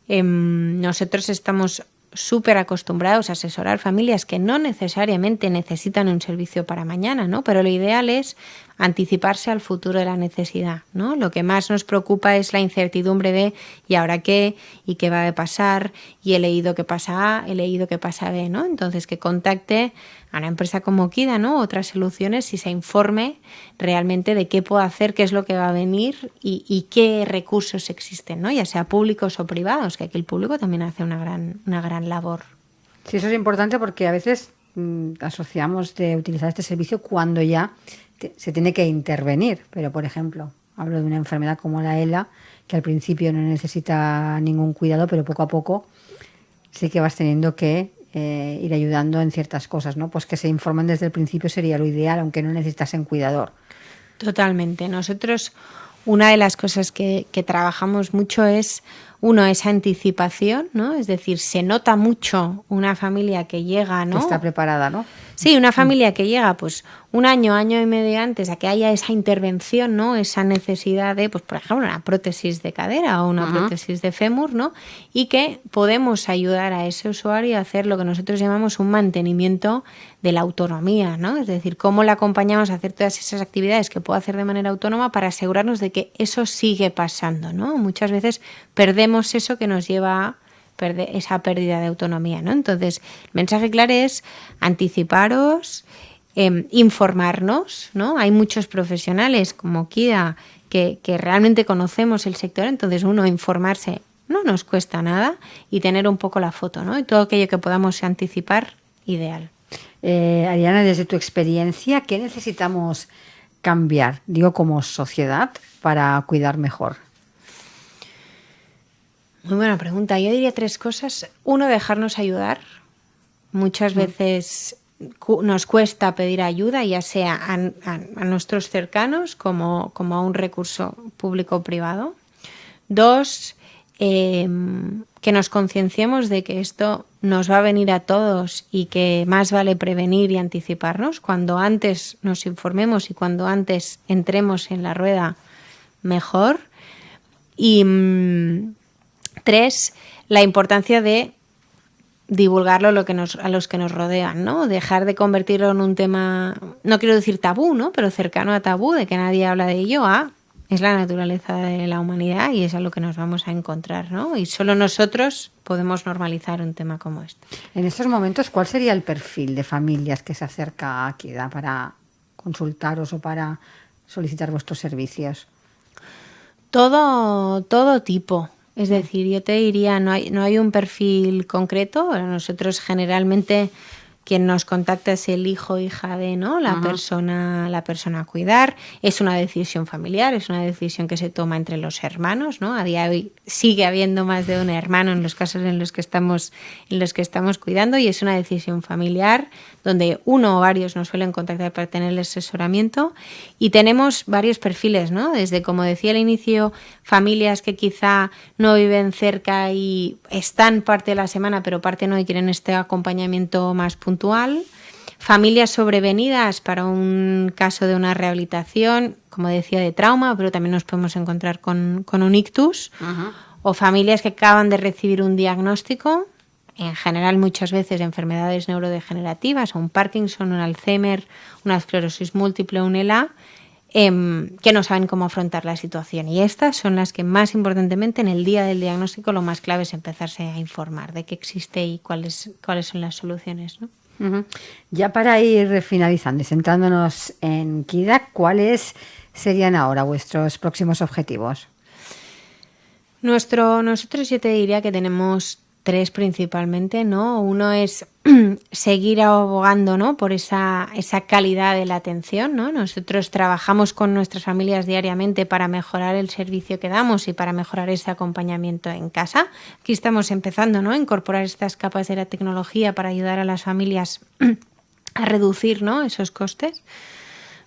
Nosotros estamos súper acostumbrados a asesorar familias que no necesariamente necesitan un servicio para mañana, ¿no? Pero lo ideal es anticiparse al futuro de la necesidad, ¿no? Lo que más nos preocupa es la incertidumbre de ¿y ahora qué? ¿Y qué va a pasar? Y he leído que pasa A, he leído que pasa B, ¿no? Entonces, que contacte a una empresa como Kida, ¿no? Otras soluciones, y se informe realmente de qué puede hacer, qué es lo que va a venir y qué recursos existen, ¿no? Ya sea públicos o privados, que aquí el público también hace una gran labor. Sí, eso es importante porque a veces asociamos de utilizar este servicio cuando ya se tiene que intervenir. Pero, por ejemplo, hablo de una enfermedad como la ELA, que al principio no necesita ningún cuidado, pero poco a poco sí que vas teniendo que ir ayudando en ciertas cosas, ¿no? Pues que se informen desde el principio sería lo ideal, aunque no necesitasen cuidador. Totalmente. Nosotros, una de las cosas que trabajamos mucho es, uno, esa anticipación, ¿no? Es decir, se nota mucho una familia que llega, ¿no? Que está preparada, ¿no? Sí, una familia que llega pues un año y medio antes a que haya esa intervención, ¿no? Esa necesidad de, pues por ejemplo, una prótesis de cadera o una prótesis de fémur, ¿no? Y que podemos ayudar a ese usuario a hacer lo que nosotros llamamos un mantenimiento de la autonomía, ¿no? Es decir, cómo le acompañamos a hacer todas esas actividades que puede hacer de manera autónoma para asegurarnos de que eso sigue pasando, ¿no? Muchas veces perdemos eso que nos lleva a esa pérdida de autonomía, ¿no? Entonces, el mensaje claro es anticiparos, informarnos, ¿no? Hay muchos profesionales como Kida que realmente conocemos el sector, entonces uno, informarse no nos cuesta nada y tener un poco la foto, ¿no? Y todo aquello que podamos anticipar, ideal. Ariana, desde tu experiencia, ¿qué necesitamos cambiar, digo, como sociedad, para cuidar mejor? Muy buena pregunta. Yo diría 3 cosas. Uno, dejarnos ayudar. Muchas veces nos cuesta pedir ayuda, ya sea a nuestros cercanos como a un recurso público o privado. 2, que nos concienciemos de que esto nos va a venir a todos y que más vale prevenir y anticiparnos. Cuando antes nos informemos y cuando antes entremos en la rueda, mejor. Y 3, la importancia de divulgarlo a los que nos rodean, ¿no? Dejar de convertirlo en un tema, no quiero decir tabú, ¿no? Pero cercano a tabú, de que nadie habla de ello, es la naturaleza de la humanidad y es a lo que nos vamos a encontrar, ¿no? Y solo nosotros podemos normalizar un tema como este. En estos momentos, ¿cuál sería el perfil de familias que se acerca a Kida para consultaros o para solicitar vuestros servicios? Todo tipo. Es decir, yo te diría, no hay un perfil concreto. Nosotros generalmente quien nos contacta es el hijo o hija de, ¿no? La persona a cuidar. Es una decisión familiar, es una decisión que se toma entre los hermanos, ¿no? A día de hoy sigue habiendo más de un hermano en los casos en los que estamos cuidando, y es una decisión familiar donde uno o varios nos suelen contactar para tener el asesoramiento, y tenemos varios perfiles, ¿no? Desde, como decía al inicio, familias que quizá no viven cerca y están parte de la semana pero parte no y quieren este acompañamiento más puntual, familias sobrevenidas para un caso de una rehabilitación, como decía, de trauma, pero también nos podemos encontrar con un ictus, o familias que acaban de recibir un diagnóstico, en general muchas veces de enfermedades neurodegenerativas, un Parkinson, un Alzheimer, una esclerosis múltiple, un ELA, que no saben cómo afrontar la situación. Y estas son las que más importantemente en el día del diagnóstico lo más clave es empezarse a informar de qué existe y cuáles son las soluciones, ¿no? Ya para ir finalizando y centrándonos en Kida, ¿cuáles serían ahora vuestros próximos objetivos? Nosotros yo te diría que tenemos 3 principalmente, ¿no? Uno es seguir abogando, ¿no? Por esa calidad de la atención, ¿no? Nosotros trabajamos con nuestras familias diariamente para mejorar el servicio que damos y para mejorar ese acompañamiento en casa. Aquí estamos empezando, ¿no? A incorporar estas capas de la tecnología para ayudar a las familias a reducir, ¿no? Esos costes.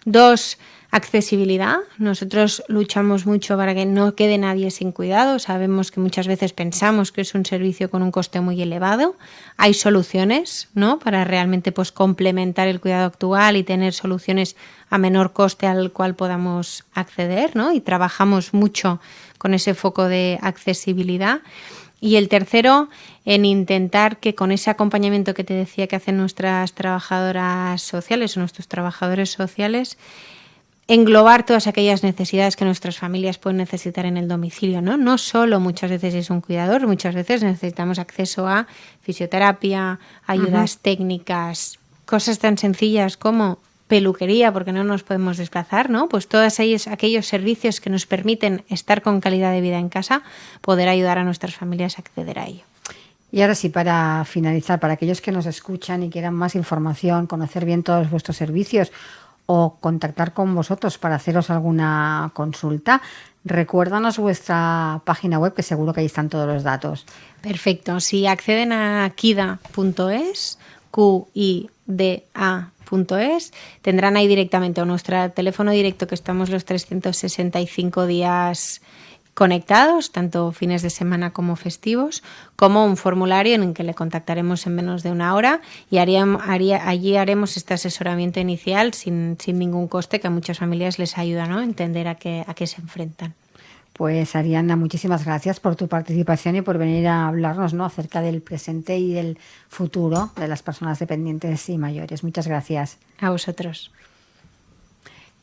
2, accesibilidad. Nosotros luchamos mucho para que no quede nadie sin cuidado. Sabemos que muchas veces pensamos que es un servicio con un coste muy elevado. Hay soluciones, ¿no? Para realmente pues complementar el cuidado actual y tener soluciones a menor coste al cual podamos acceder, ¿no? Y trabajamos mucho con ese foco de accesibilidad. Y el tercero, en intentar que con ese acompañamiento que te decía que hacen nuestras trabajadoras sociales o nuestros trabajadores sociales, englobar todas aquellas necesidades que nuestras familias pueden necesitar en el domicilio, ¿no? No solo muchas veces es un cuidador, muchas veces necesitamos acceso a fisioterapia, ayudas técnicas, cosas tan sencillas como peluquería, porque no nos podemos desplazar, ¿no? Pues todos aquellos servicios que nos permiten estar con calidad de vida en casa, poder ayudar a nuestras familias a acceder a ello. Y ahora sí, para finalizar, para aquellos que nos escuchan y quieran más información, conocer bien todos vuestros servicios o contactar con vosotros para haceros alguna consulta, recuérdanos vuestra página web, que seguro que ahí están todos los datos. Perfecto. Si acceden a kida.es, QIDA.es, tendrán ahí directamente o nuestro teléfono directo, que estamos los 365 días conectados, tanto fines de semana como festivos, como un formulario en el que le contactaremos en menos de una hora y allí haremos este asesoramiento inicial sin ningún coste, que a muchas familias les ayuda, ¿no? A entender a qué se enfrentan. Pues Arianna, muchísimas gracias por tu participación y por venir a hablarnos, ¿no?, acerca del presente y del futuro de las personas dependientes y mayores. Muchas gracias. A vosotros.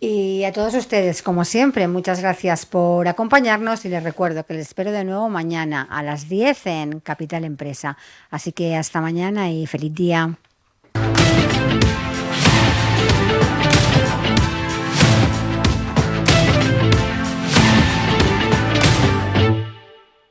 Y a todos ustedes, como siempre, muchas gracias por acompañarnos y les recuerdo que les espero de nuevo mañana a las 10 en Capital Empresa. Así que hasta mañana y feliz día.